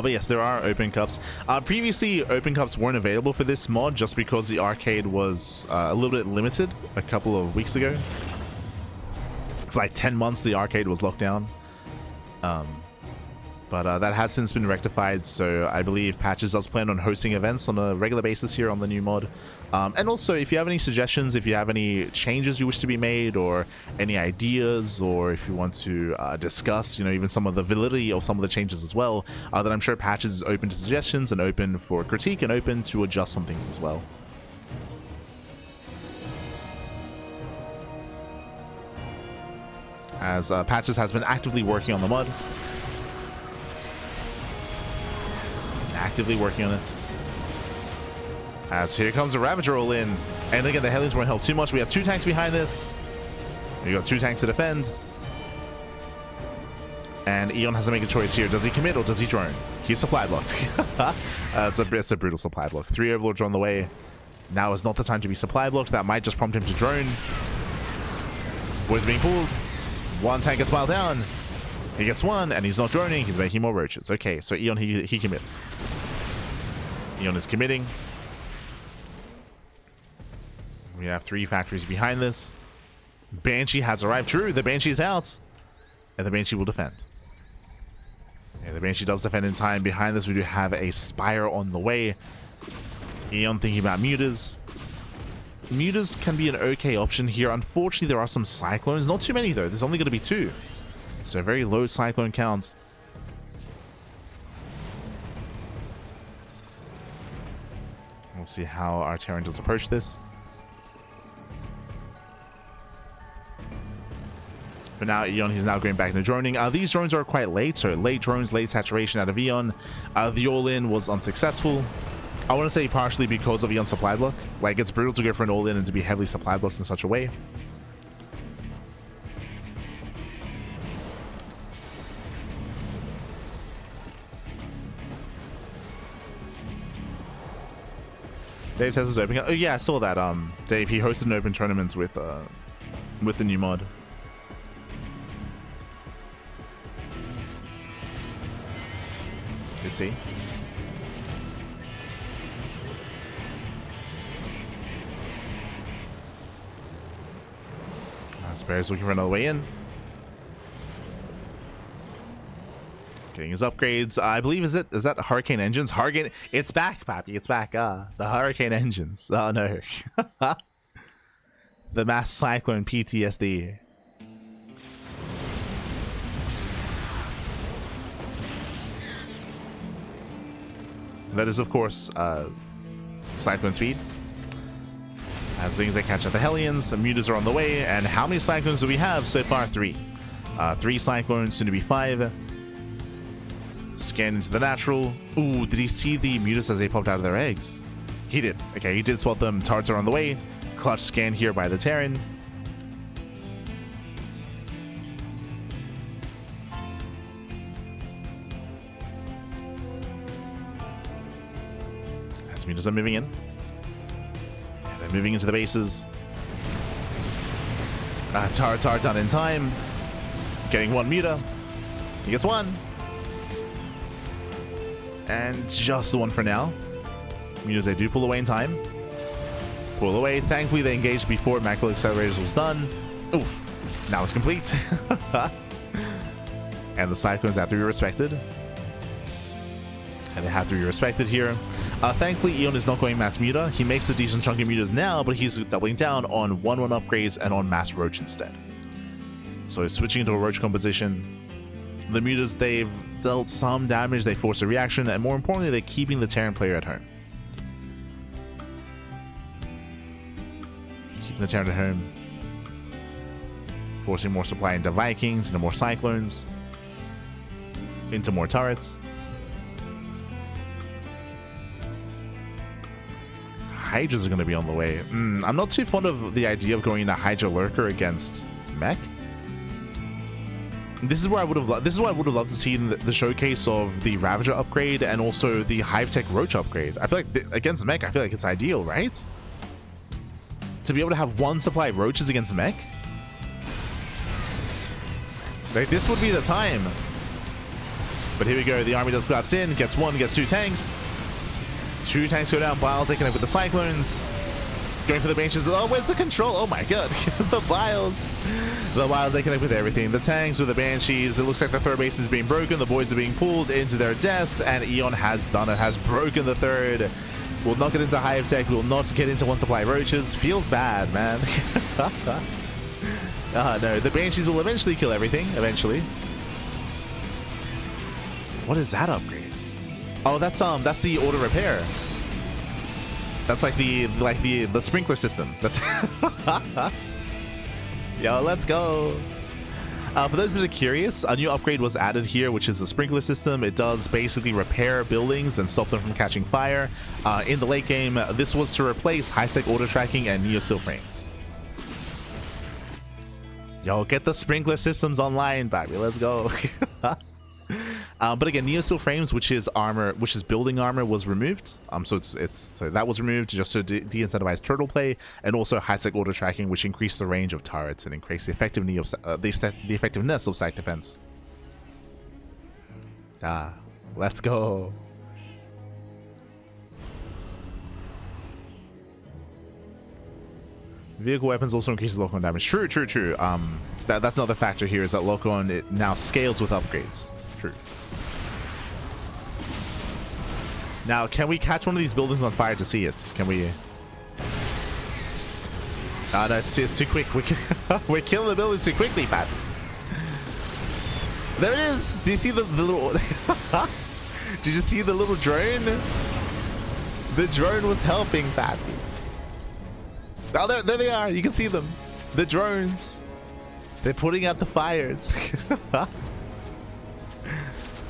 But yes, there are open cups. Previously, open cups weren't available for this mod just because the arcade was a little bit limited a couple of weeks ago. For like 10 months, the arcade was locked down. But that has since been rectified, so I believe Patches does plan on hosting events on a regular basis here on the new mod. And also, if you have any suggestions, if you have any changes you wish to be made, or any ideas, or if you want to discuss, you know, even some of the validity of some of the changes as well, then I'm sure Patches is open to suggestions and open for critique and open to adjust some things as well. As Patches has been actively working on the mod. Actively working on it. As here comes the Ravager roll in. And again, the Hellions won't help too much. We have 2 tanks behind this. We got 2 tanks to defend. And EON has to make a choice here. Does he commit or does he drone? He's supply blocked. It's a brutal supply block. 3 overlords are on the way. Now is not the time to be supply blocked. That might just prompt him to drone. Boys being pulled. 1 tank gets piled down. He gets 1, and he's not droning. He's making more roaches. Okay, so EON, he commits. EON is committing. We have 3 factories behind this. Banshee has arrived. True, the Banshee is out. And the Banshee will defend. Yeah, the Banshee does defend in time. Behind this, we do have a Spire on the way. EON thinking about Mutas. Mutas can be an okay option here. Unfortunately, there are some Cyclones. Not too many, though. There's only going to be 2. So a very low Cyclone count. We'll see how our Terran does approach this. For now, EON, he's now going back into droning. These drones are quite late, so late drones, late saturation out of EON. The all-in was unsuccessful. I want to say partially because of EON's supply block. Like, it's brutal to go for an all-in and to be heavily supply blocked in such a way. Dave says it's opening up. Oh yeah, I saw that. Dave, he hosted an open tournament with the new mod. Did see. Spare's looking for another way in. Getting his upgrades. I believe is that Hurricane engines? Hurricane. It's back, Pappy. It's back. The Hurricane engines. Oh no. The mass cyclone PTSD. That is, of course, Cyclone speed. As things that catch up the Hellions, the Mutas are on the way, and how many Cyclones do we have so far? 3. 3 Cyclones, soon to be 5. Scan into the natural. Ooh, did he see the Mutas as they popped out of their eggs? He did. Okay, he did spot them. Turrets are on the way. Clutch scan here by the Terran. Mutas are moving in. Yeah, they're moving into the bases. Turrets are done in time. Getting 1 Muta. He gets 1. And just the 1 for now. Mutas, they do pull away in time. Pull away. Thankfully, they engaged before Macro Accelerators was done. Oof. Now it's complete. And the Cyclones have to be respected. And they have to be respected here. Thankfully, EON is not going mass Muta. He makes a decent chunk of Mutas now, but he's doubling down on 1-1 upgrades and on mass Roach instead. So he's switching into a Roach composition. The Mutas, they've dealt some damage, they force a reaction, and more importantly, they're keeping the Terran player at home. Keeping the Terran at home. Forcing more supply into Vikings, into more Cyclones, into more turrets. Hydras are going to be on the way. I'm not too fond of the idea of going into Hydra Lurker against Mech. This is where I would have. This is what I would have loved to see in the showcase of the Ravager upgrade and also the Hive Tech Roach upgrade. I feel like against Mech, I feel like it's ideal, right? To be able to have 1 supply of Roaches against Mech. Like, this would be the time. But here we go. The army does collapse in. Gets 1, gets 2 tanks. 2 tanks go down. Bile taking up with the Cyclones. Going for the Banshees. Oh, where's the control? Oh my god. The Biles. The Biles taking up with everything. The tanks with the Banshees. It looks like the third base is being broken. The boys are being pulled into their deaths. And EON has done it. Has broken the third. Will not get into Hive Tech. Will not get into 1 supply Roaches. Feels bad, man. No. The Banshees will eventually kill everything. Eventually. What is that upgrade? Oh, that's the auto repair. That's like the sprinkler system. That's yo, let's go. For those that are curious, a new upgrade was added here, which is the sprinkler system. It does basically repair buildings and stop them from catching fire. In the late game, this was to replace high-tech auto tracking and neo steel frames. Yo, get the sprinkler systems online, baby. Let's go. But again, neo steel frames, which is armor, which is building armor, was removed. So that was removed just to de-incentivize turtle play, and also high-tech auto tracking, which increased the range of turrets and increased the effectiveness of site defense. Let's go. Vehicle weapons also increases lock-on damage. True, true, true. That's another factor here, is that lock-on, it now scales with upgrades. True. Now, can we catch one of these buildings on fire to see it? Can we? No, it's too quick. We're killing the building too quickly, Pat. There it is. Do you see the little... Did you see the little drone? The drone was helping, Pat. Oh, there they are. You can see them. The drones. They're putting out the fires.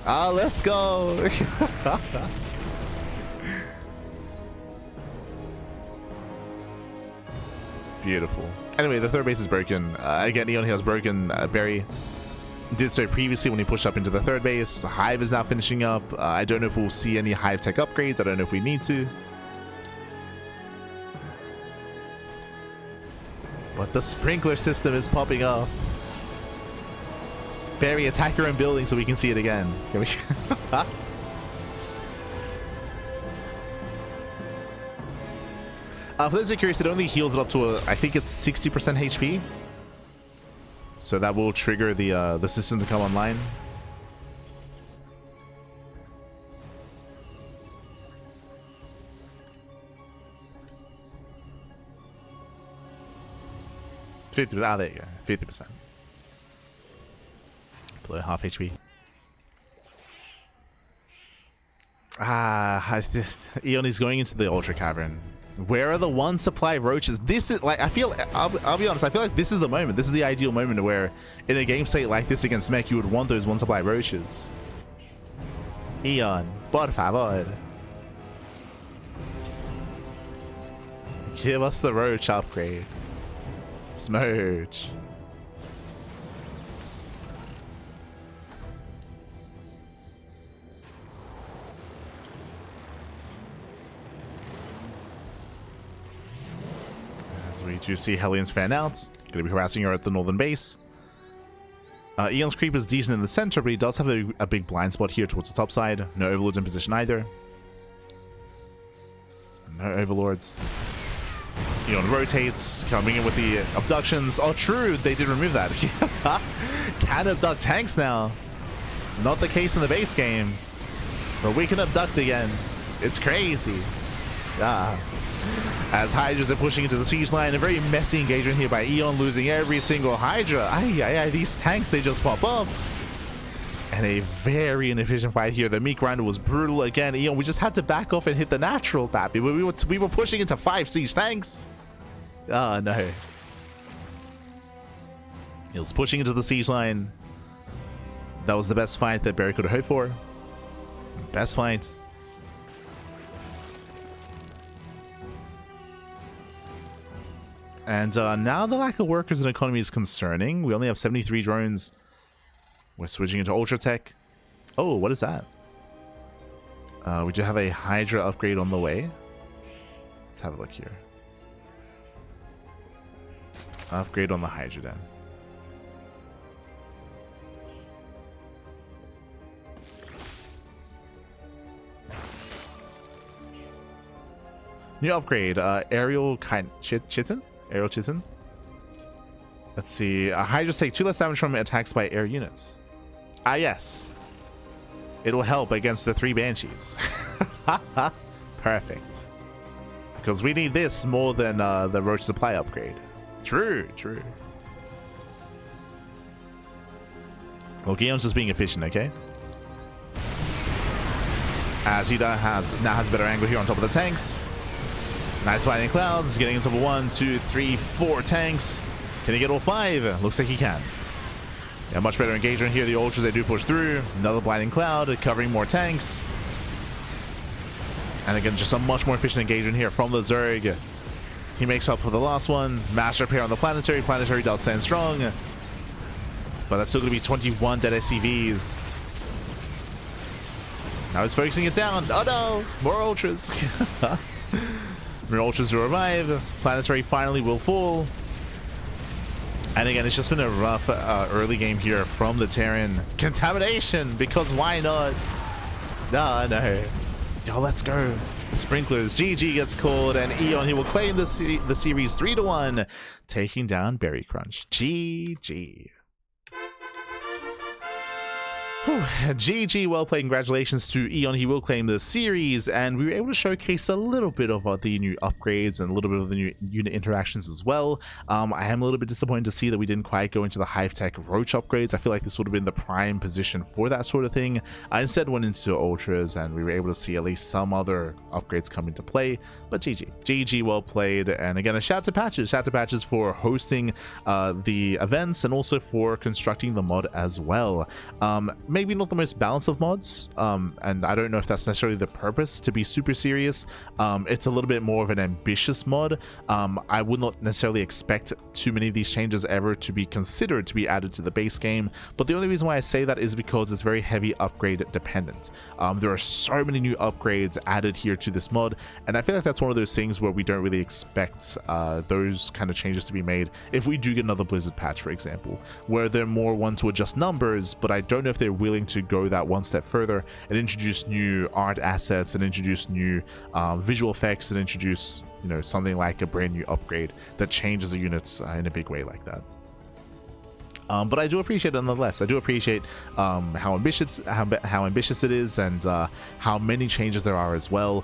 Ah, let's go. Beautiful. Anyway, the third base is broken. Again, EON has broken. Berry did so previously when he pushed up into the third base. Hive is now finishing up. I don't know if we'll see any Hive tech upgrades. I don't know if we need to. But the sprinkler system is popping off. Berry, attack your own building so we can see it again. Can we? For those who are curious, it only heals it up to I think it's 60% HP. So that will trigger the system to come online. Ah, there you go. 50%. Below half HP. Ah, EON is going into the Ultra Cavern. Where are the one supply roaches? This is like, I feel, I'll be honest, I feel like this is the moment. This is the ideal moment where in a game state like this against mech, you would want those one supply roaches. EON, por favor. Give us the roach upgrade. Smooch. We do see Hellions fan out. Gonna be harassing her at the northern base. EON's creep is decent in the center, but he does have a big blind spot here towards the top side. No overlords in position either. No overlords. EON rotates, coming in with the abductions. Oh, true, they did remove that. Can abduct tanks now. Not the case in the base game, but we can abduct again. It's crazy. As Hydras are pushing into the siege line, a very messy engagement here by EON, losing every single Hydra. These tanks, they just pop up. And a very inefficient fight here. The meat grinder was brutal again. EON, we just had to back off and hit the natural, Pappy. We were pushing into 5 siege tanks. Oh no. He was pushing into the siege line. That was the best fight that Berry could have hoped for. Best fight. And now the lack of workers and economy is concerning. We only have 73 drones. We're switching into Ultra Tech. Oh, what is that? We do have a Hydra upgrade on the way. Let's have a look here. Upgrade on the Hydra then. New upgrade, aerial chitin? Aerial chitin? Let's see. Hydras take 2 less damage from attacks by air units. Ah, yes. It'll help against the 3 Banshees. Perfect. Because we need this more than the Roach supply upgrade. True, true. Well, Guillaume's just being efficient, okay? As he now has better angle here on top of the tanks. Nice fighting clouds, getting into 1, 2, 3, 4 tanks. Can he get all 5? Looks like he can. Yeah, much better engagement here. The Ultras, they do push through. Another blinding cloud, covering more tanks. And again, just a much more efficient engagement here from the Zerg. He makes up for the last one. Master repair on the Planetary. Planetary does stand strong. But that's still going to be 21 dead SCVs. Now he's focusing it down. Oh no! More Ultras. More Ultras to revive. Planetary finally will fall. And again, it's just been a rough early game here from the Terran. Contamination, because why not? No. Yo, let's go. Sprinklers, GG gets called, and EON, he will claim the series 3-1, taking down BerryCruncH. GG. Whew. GG, well played. Congratulations to EON. He will claim the series, and we were able to showcase a little bit of the new upgrades and a little bit of the new unit interactions as well. I am a little bit disappointed to see that we didn't quite go into the Hive-Tech Roach upgrades. I feel like this would have been the prime position for that sort of thing. I instead went into Ultras, and we were able to see at least some other upgrades come into play. But GG, well played. And again, a shout out to Patches for hosting the events and also for constructing the mod as well. Maybe not the most balanced of mods, and I don't know if that's necessarily the purpose, to be super serious. It's a little bit more of an ambitious mod. I would not necessarily expect too many of these changes ever to be considered to be added to the base game, but the only reason why I say that is because it's very heavy upgrade dependent. There are so many new upgrades added here to this mod, and I feel like that's one of those things where we don't really expect those kind of changes to be made if we do get another Blizzard patch, for example, where they're more one to adjust numbers, but I don't know if they're willing to go that one step further and introduce new art assets and introduce new visual effects and introduce, you know, something like a brand new upgrade that changes the units in a big way like that. But I do appreciate it nonetheless. I do appreciate how ambitious it is, and how many changes there are as well.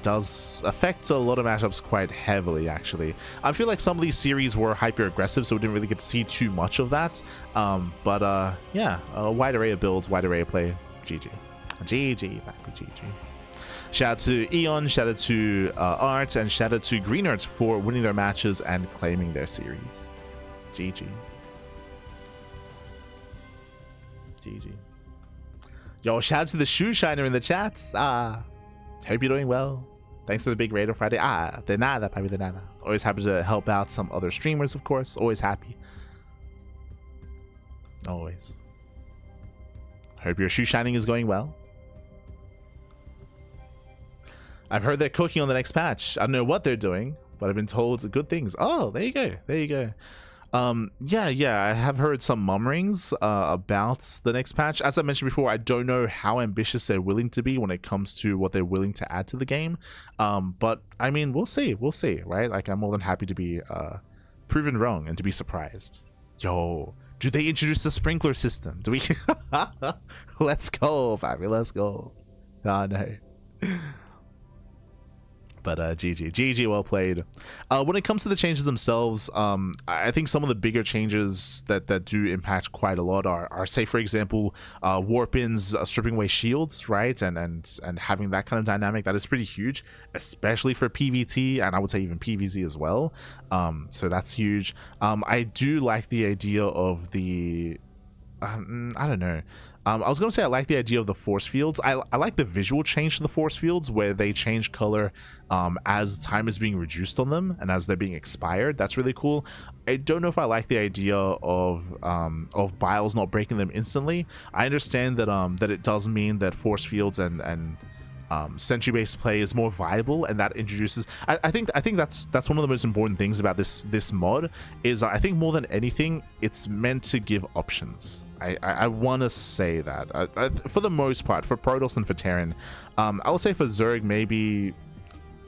Does affect a lot of matchups quite heavily, actually. I feel like some of these series were hyper aggressive, so we didn't really get to see too much of that. Yeah, a wide array of builds, wide array of play. GG, back with GG. Shout out to EON, shout out to Art, and shout out to Greenert for winning their matches and claiming their series. GG. Yo, shout out to the Shoe Shiner in the chats. Hope you're doing well. Thanks for the big raid on Friday. De nada, papi, de nada. Always happy to help out some other streamers, of course. Always happy. Always. Hope your shoe shining is going well. I've heard they're cooking on the next patch. I don't know what they're doing, but I've been told good things. Oh, there you go. There you go. Yeah, I have heard some murmurings about the next patch. As I mentioned before, I don't know how ambitious they're willing to be when it comes to what they're willing to add to the game. But I mean, we'll see, right? Like, I'm more than happy to be proven wrong and to be surprised. Yo, do they introduce the sprinkler system? Do we? Let's go, Bobby, let's go. Oh, no. But GG, well played. When it comes to the changes themselves, I think some of the bigger changes that do impact quite a lot are say, for example, warp-ins stripping away shields, right, and having that kind of dynamic. That is pretty huge, especially for PvT, and I would say even PvZ as well. So that's huge. I do like the idea of the I don't know. I was going to say I like the idea of the force fields. I like the visual change to the force fields where they change color as time is being reduced on them and as they're being expired. That's really cool. I don't know if I like the idea of biles not breaking them instantly. I understand that that it does mean that force fields and sentry-based play is more viable, and that introduces I think that's one of the most important things about this mod is I think more than anything it's meant to give options. I want to say that for the most part, for Protoss and for Terran. I would say for Zerg maybe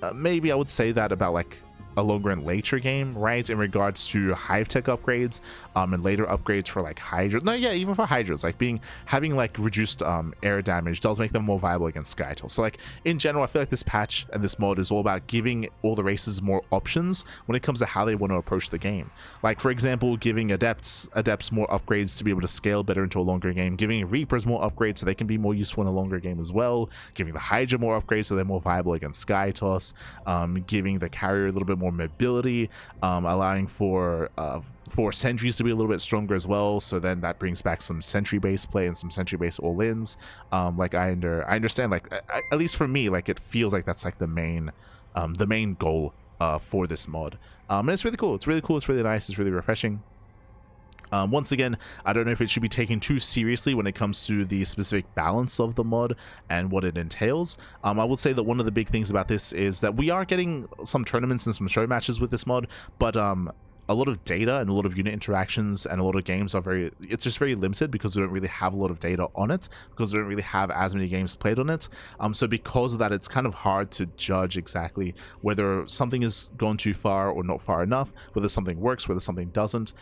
I would say that about like a longer and later game, right, in regards to hive tech upgrades and later upgrades for like Hydra. No, yeah, even for Hydras, like having like reduced air damage does make them more viable against Skytel. So like in general, I feel like this patch and this mod is all about giving all the races more options when it comes to how they want to approach the game. Like, for example, giving adepts more upgrades to be able to scale better into a longer game, giving Reapers more upgrades so they can be more useful in a longer game as well, giving the Hydra more upgrades so they're more viable against Skytoss, giving the carrier a little bit more mobility, allowing for sentries to be a little bit stronger as well, so then that brings back some sentry based play and some sentry based all-ins. Like I understand, like at least for me, like it feels like that's like the main goal for this mod, and it's really cool. It's really nice, it's really refreshing. Once again, I don't know if it should be taken too seriously when it comes to the specific balance of the mod and what it entails. I will say that one of the big things about this is that we are getting some tournaments and some show matches with this mod, but a lot of data and a lot of unit interactions and a lot of games are it's just very limited because we don't really have a lot of data on it, because we don't really have as many games played on it. So because of that, it's kind of hard to judge exactly whether something is gone too far or not far enough, whether something works, whether something doesn't,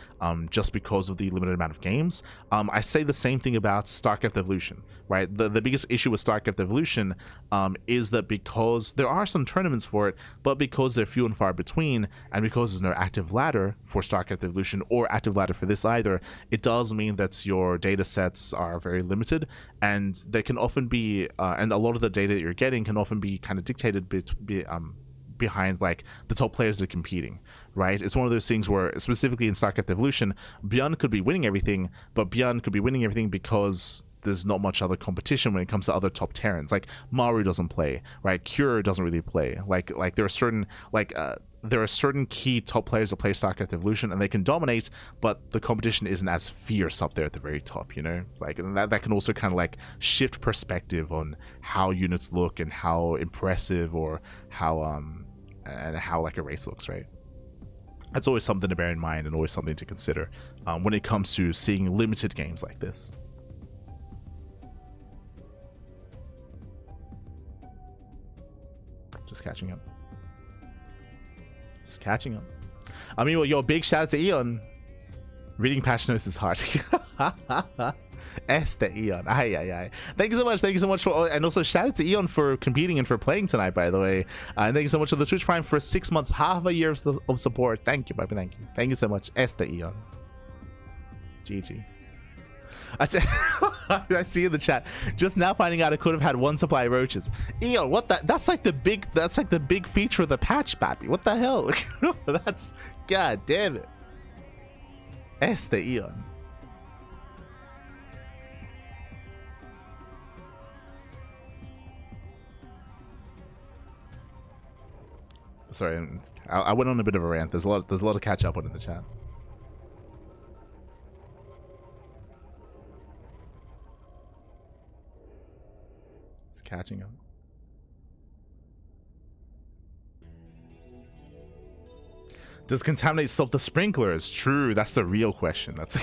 just because of the limited amount of games. I say the same thing about StarCraft Evolution, right? The biggest issue with StarCraft Evolution is that because there are some tournaments for it, but because they're few and far between, and because there's no active ladder for StarCraft Evolution or active ladder for this either, it does mean that your data sets are very limited, and they can often be and a lot of the data that you're getting can often be kind of dictated behind like the top players that are competing, right? It's one of those things where, specifically in StarCraft Evolution, Beyond could be winning everything, but Beyond could be winning everything because there's not much other competition when it comes to other top Terrans. Like Maru doesn't play, right? Cure doesn't really play. Like there are certain key top players that play StarCraft Evolution and they can dominate, but the competition isn't as fierce up there at the very top, you know? Like, and that can also kind of like shift perspective on how units look and how impressive or how like a race looks, right? That's always something to bear in mind and always something to consider when it comes to seeing limited games like this. Just catching up. Just catching up. I mean, well, yo, big shout out to EON. Reading patch notes is hard. The EON. Aye, aye, aye. Thank you so much. Thank you so much for, and also shout out to EON for competing and for playing tonight, by the way. And thank you so much for the Twitch Prime for 6 months, half a year of support. Thank you, baby. Thank you. Thank you so much. The EON. GG. I see in the chat. Just now finding out I could have had one supply of roaches. EON, what the? That's like the big feature of the patch, baby. What the hell? That's, god damn it. The EON. Sorry, I went on a bit of a rant. There's a lot to catch up on in the chat. It's catching up. Does contaminate stop the sprinklers? True, that's the real question. That's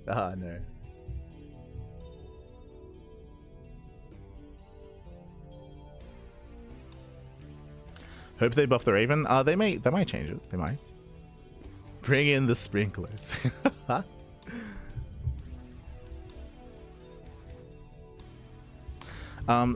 no. Hope they buff the Raven. They might change it. They might. Bring in the sprinklers.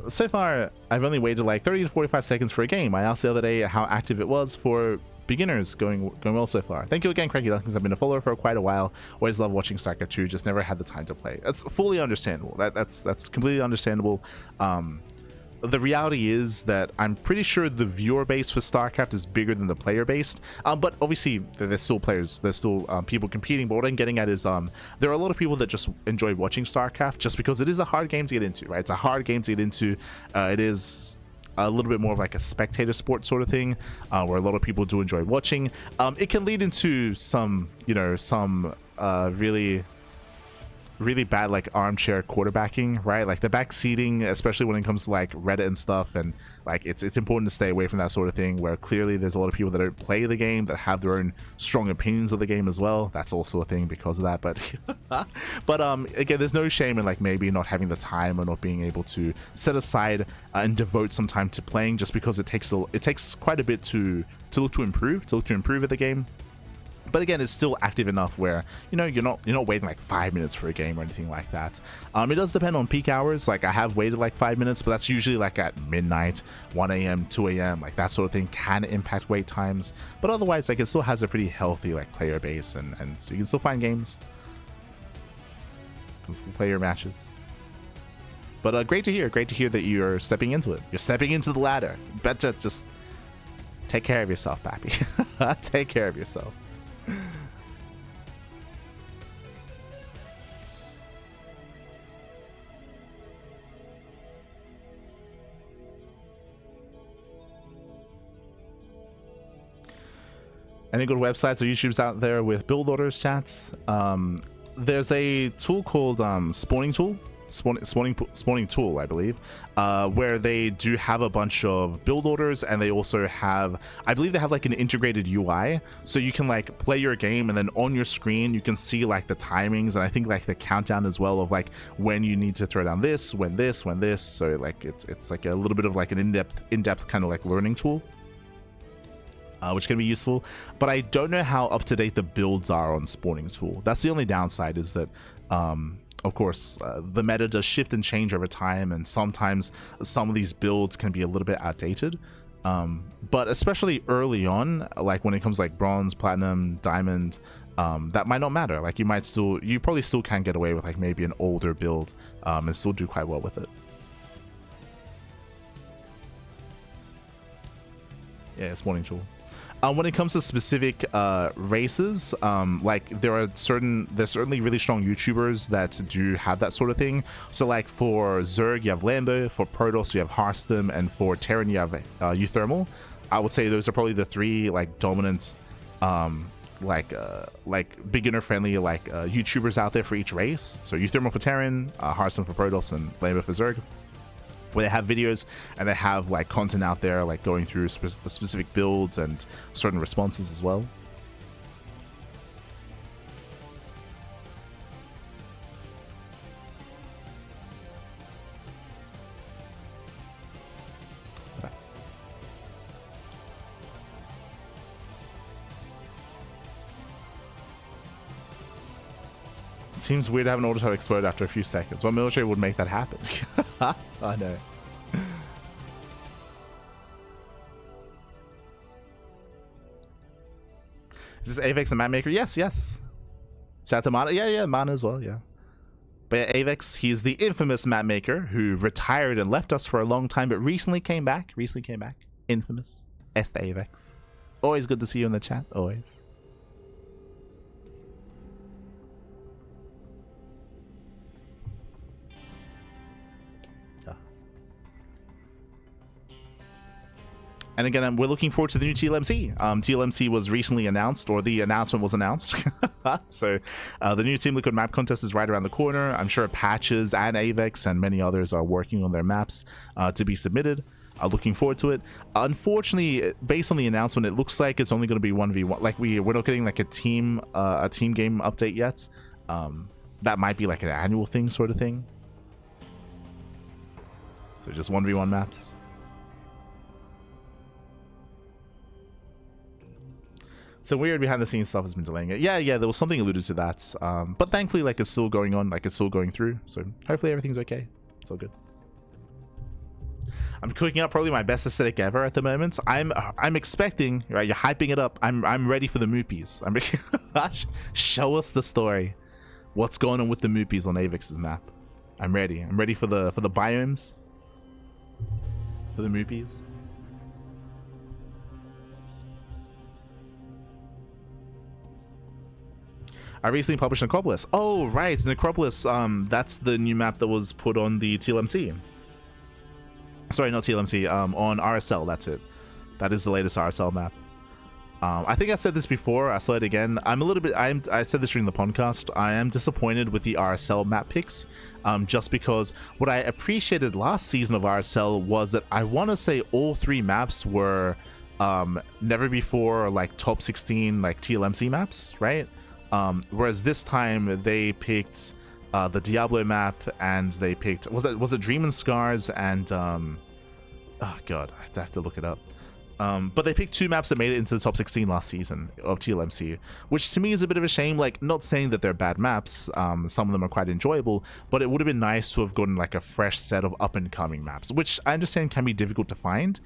So far, I've only waited like 30 to 45 seconds for a game. I asked the other day how active it was for beginners. Going well so far. Thank you again, CranKy Ducklings. I've been a follower for quite a while. Always love watching StarCraft 2. Just never had the time to play. That's fully understandable. That's completely understandable. The reality is that I'm pretty sure the viewer base for StarCraft is bigger than the player base. But obviously there's still players, there's still people competing. But what I'm getting at is there are a lot of people that just enjoy watching StarCraft just because it is a hard game to get into, right? It's a hard game to get into. It is a little bit more of like a spectator sport sort of thing, where a lot of people do enjoy watching. It can lead into some, really bad like armchair quarterbacking, right? Like the back seating, especially when it comes to like Reddit and stuff, and like it's important to stay away from that sort of thing, where clearly there's a lot of people that don't play the game that have their own strong opinions of the game as well. That's also a thing because of that. But again, there's no shame in like maybe not having the time or not being able to set aside and devote some time to playing, just because it takes quite a bit to look to improve at the game. But again, it's still active enough where you're not waiting like 5 minutes for a game or anything like that. It does depend on peak hours. Like I have waited like 5 minutes, but that's usually like at midnight, 1 a.m., 2 a.m. Like that sort of thing can impact wait times. But otherwise, like it still has a pretty healthy like player base, and so you can still find games. You can still play your matches. But great to hear that you're stepping into it. You're stepping into the ladder. Better just take care of yourself, pappy. Take care of yourself. Any good websites or YouTubes out there with build orders, chats? There's a tool called Spawning Tool. spawning tool, I believe, where they do have a bunch of build orders, and they also have, I believe they have like an integrated UI, so you can like play your game, and then on your screen you can see like the timings, and I think like the countdown as well of like when you need to throw down this, when this. So like it's like a little bit of like an in-depth kind of like learning tool, which can be useful. But I don't know how up to date the builds are on spawning tool. That's the only downside, is that of course, the meta does shift and change over time, and sometimes some of these builds can be a little bit outdated. But especially early on, like when it comes like bronze, platinum, diamond, that might not matter. Like you probably still can get away with like maybe an older build and still do quite well with it. Yeah, spawning tool. When it comes to specific races, like there's certainly really strong YouTubers that do have that sort of thing. So like for Zerg you have Lambo, for Protoss you have Hearthstone, and for Terran you have Euthermal. I would say those are probably the three like dominant like beginner friendly like YouTubers out there for each race. So Euthermal for Terran, Hearthstone for Protoss, and Lambo for Zerg, where they have videos and they have like content out there like going through specific builds and certain responses as well. Seems weird to have an auto explode after a few seconds. What military would make that happen? I know. Is this Avex a map maker? Yes. Shout out to Mana. Yeah, Mana as well, yeah. But yeah, Avex, he's the infamous map maker who retired and left us for a long time, but recently came back. Infamous. Este Avex. Always good to see you in the chat, always. And again, we're looking forward to the new TLMC. TLMC was recently announced, or the announcement was announced. So the new Team Liquid map contest is right around the corner. I'm sure Patches and Avex and many others are working on their maps to be submitted. Looking forward to it. Unfortunately, based on the announcement, it looks like it's only going to be 1v1. Like we're not getting like a team game update yet. That might be like an annual thing, sort of thing. So just 1v1 maps. So weird behind the scenes stuff has been delaying it. Yeah, there was something alluded to that. But thankfully, like it's still going on, like it's still going through. So hopefully everything's okay. It's all good. I'm cooking up probably my best aesthetic ever at the moment. I'm expecting, right? You're hyping it up. I'm ready for the moopies. Show us the story. What's going on with the moopies on Avex's map? I'm ready. I'm ready for the biomes. For the moopies. I recently published Necropolis. Oh, right. Necropolis, that's the new map that was put on the TLMC. Sorry, not TLMC, on RSL, that's it. That is the latest RSL map. I think I said this before, I saw it again. I said this during the podcast. I am disappointed with the RSL map picks, just because what I appreciated last season of RSL was that I want to say all three maps were never before like top 16 like TLMC maps, right? Whereas this time they picked the Diablo map, and they picked was it Dream and Scars and oh god, I have to look it up. But they picked two maps that made it into the top 16 last season of TLMC, which to me is a bit of a shame. Like, not saying that they're bad maps, some of them are quite enjoyable, but it would have been nice to have gotten like a fresh set of up and coming maps, which I understand can be difficult to find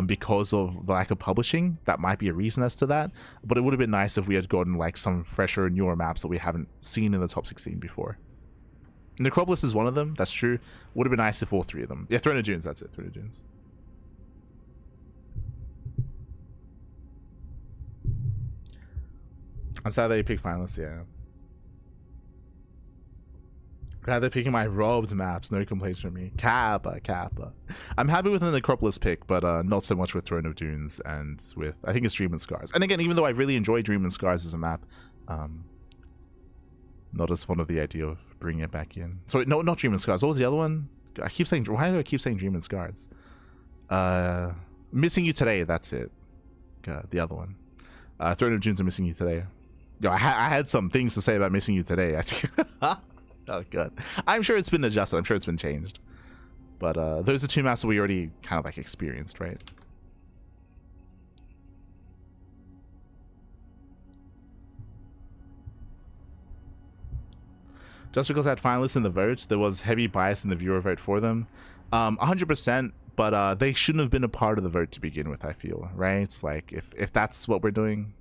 because of the lack of publishing. That might be a reason as to that, but it would have been nice if we had gotten like some fresher, newer maps that we haven't seen in the top 16 before. Necropolis is one of them, that's true. Would have been nice if all three of them. Yeah, Throne of Dunes, that's it, Throne of Dunes. I'm sad that you picked finalists, yeah. Glad they're picking my robbed maps, no complaints from me. Kappa. I'm happy with the Necropolis pick, but not so much with Throne of Dunes and with, I think it's Dream and Scars. And again, even though I really enjoy Dream and Scars as a map, Not as fond of the idea of bringing it back in. Sorry, no, not Dream and Scars. What was the other one? I keep saying, why do I keep saying Dream and Scars? Missing You Today, that's it. The other one. Throne of Dunes and Missing You Today. Yo, I had some things to say about Missing You Today. Oh god. I'm sure it's been adjusted. I'm sure it's been changed. But those are two maps that we already kind of like experienced, right? Just because I had finalists in the vote, there was heavy bias in the viewer vote for them. 100%, but they shouldn't have been a part of the vote to begin with, I feel, right? It's like, if that's what we're doing.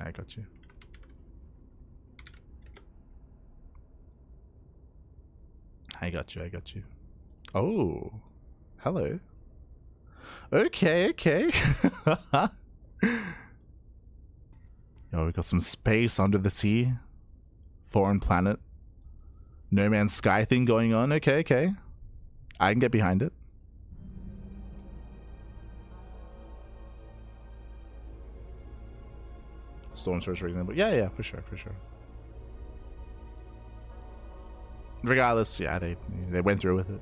I got you. I got you. Oh, hello. Okay. Oh, we got some space under the sea. Foreign planet. No Man's Sky thing going on. Okay. I can get behind it. Storm Surge, for example. Yeah, for sure. Regardless, yeah, they went through with it.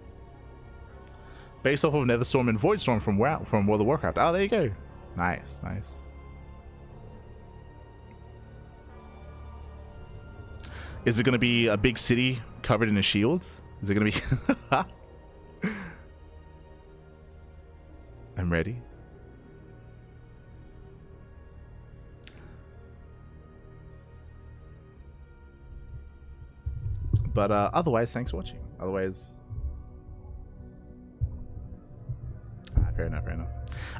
Based off of Netherstorm and Voidstorm from World of Warcraft. Oh, there you go. Nice. Is it going to be a big city covered in a shield? Is it going to be... I'm ready. But otherwise, thanks for watching. Otherwise... Fair enough.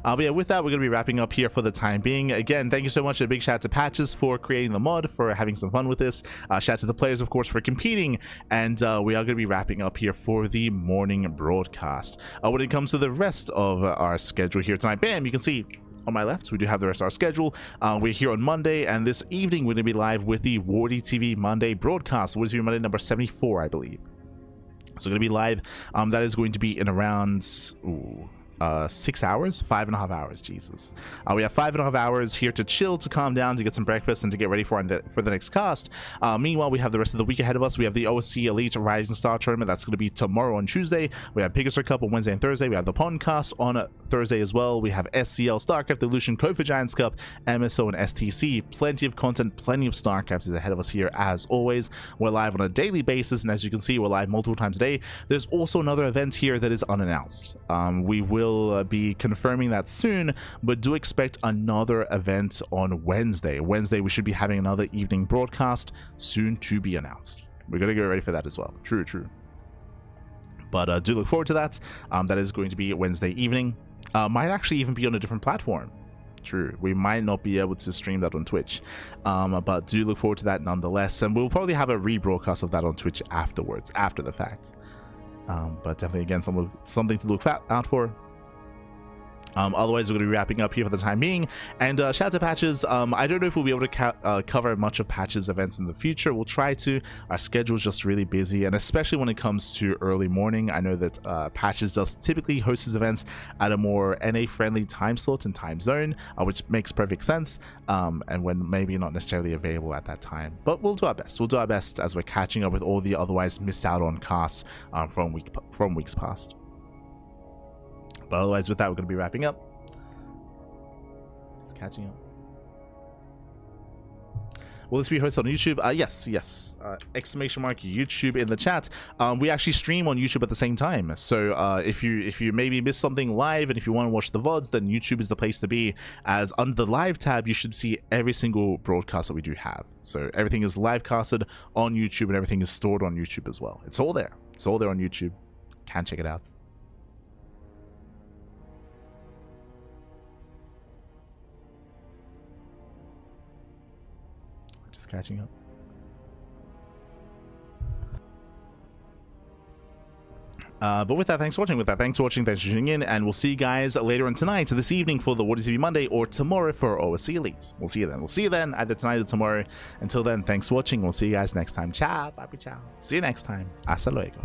But yeah, with that, we're going to be wrapping up here for the time being. Again, thank you so much. A big shout out to Patches for creating the mod, for having some fun with this. Shout out to the players, of course, for competing. And we are going to be wrapping up here for the morning broadcast. When it comes to the rest of our schedule here tonight, bam, you can see on my left, we do have the rest of our schedule. We're here on Monday, and this evening we're going to be live with the Wardy TV Monday broadcast. Wardy TV Monday number 74, I believe. So going to be live. That is going to be in around... 6 hours, 5.5 hours. Jesus, we have 5.5 hours here to chill, to calm down, to get some breakfast, and to get ready for the next cast. Meanwhile, we have the rest of the week ahead of us. We have the OC Elite Rising Star Tournament. That's going to be tomorrow on Tuesday. We have Pegasus Cup on Wednesday and Thursday. We have the Pondcast on Thursday as well. We have SCL, StarCraft Evolution, Code for Giants Cup, MSO, and STC. Plenty of content, plenty of StarCraft is ahead of us here as always. We're live on a daily basis, and as you can see, we're live multiple times a day. There's also another event here that is unannounced. We will be confirming that soon, but do expect another event on Wednesday. We should be having another evening broadcast soon to be announced. We're gonna get ready for that as well. True. But do look forward to that. That is going to be Wednesday evening. Might actually even be on a different platform. True, we might not be able to stream that on Twitch, but do look forward to that nonetheless, and we'll probably have a rebroadcast of that on Twitch afterwards, after the fact. But definitely, again, something to look out for. Otherwise, we're going to be wrapping up here for the time being. And shout out to Patches. I don't know if we'll be able to cover much of Patches events in the future. We'll try to. Our schedule is just really busy, and especially when it comes to early morning. I know that Patches does typically host his events at a more NA-friendly time slot and time zone, which makes perfect sense, and when maybe not necessarily available at that time. But we'll do our best. We'll do our best as we're catching up with all the otherwise missed out on casts from weeks past. But otherwise, with that, we're going to be wrapping up. Just catching up. Will this be hosted on YouTube? Yes. Exclamation mark YouTube in the chat. We actually stream on YouTube at the same time. So if you maybe missed something live, and if you want to watch the VODs, then YouTube is the place to be. As under the live tab, you should see every single broadcast that we do have. So everything is live casted on YouTube, and everything is stored on YouTube as well. It's all there. It's all there on YouTube. Can check it out. Catching up. But with that, thanks for watching. Thanks for tuning in, and we'll see you guys later on tonight, this evening, for the Wardy TV Monday, or tomorrow for OSC Elite. We'll see you then. Either tonight or tomorrow. Until then, thanks for watching. We'll see you guys next time. Ciao, papi, ciao. See you next time. Hasta luego.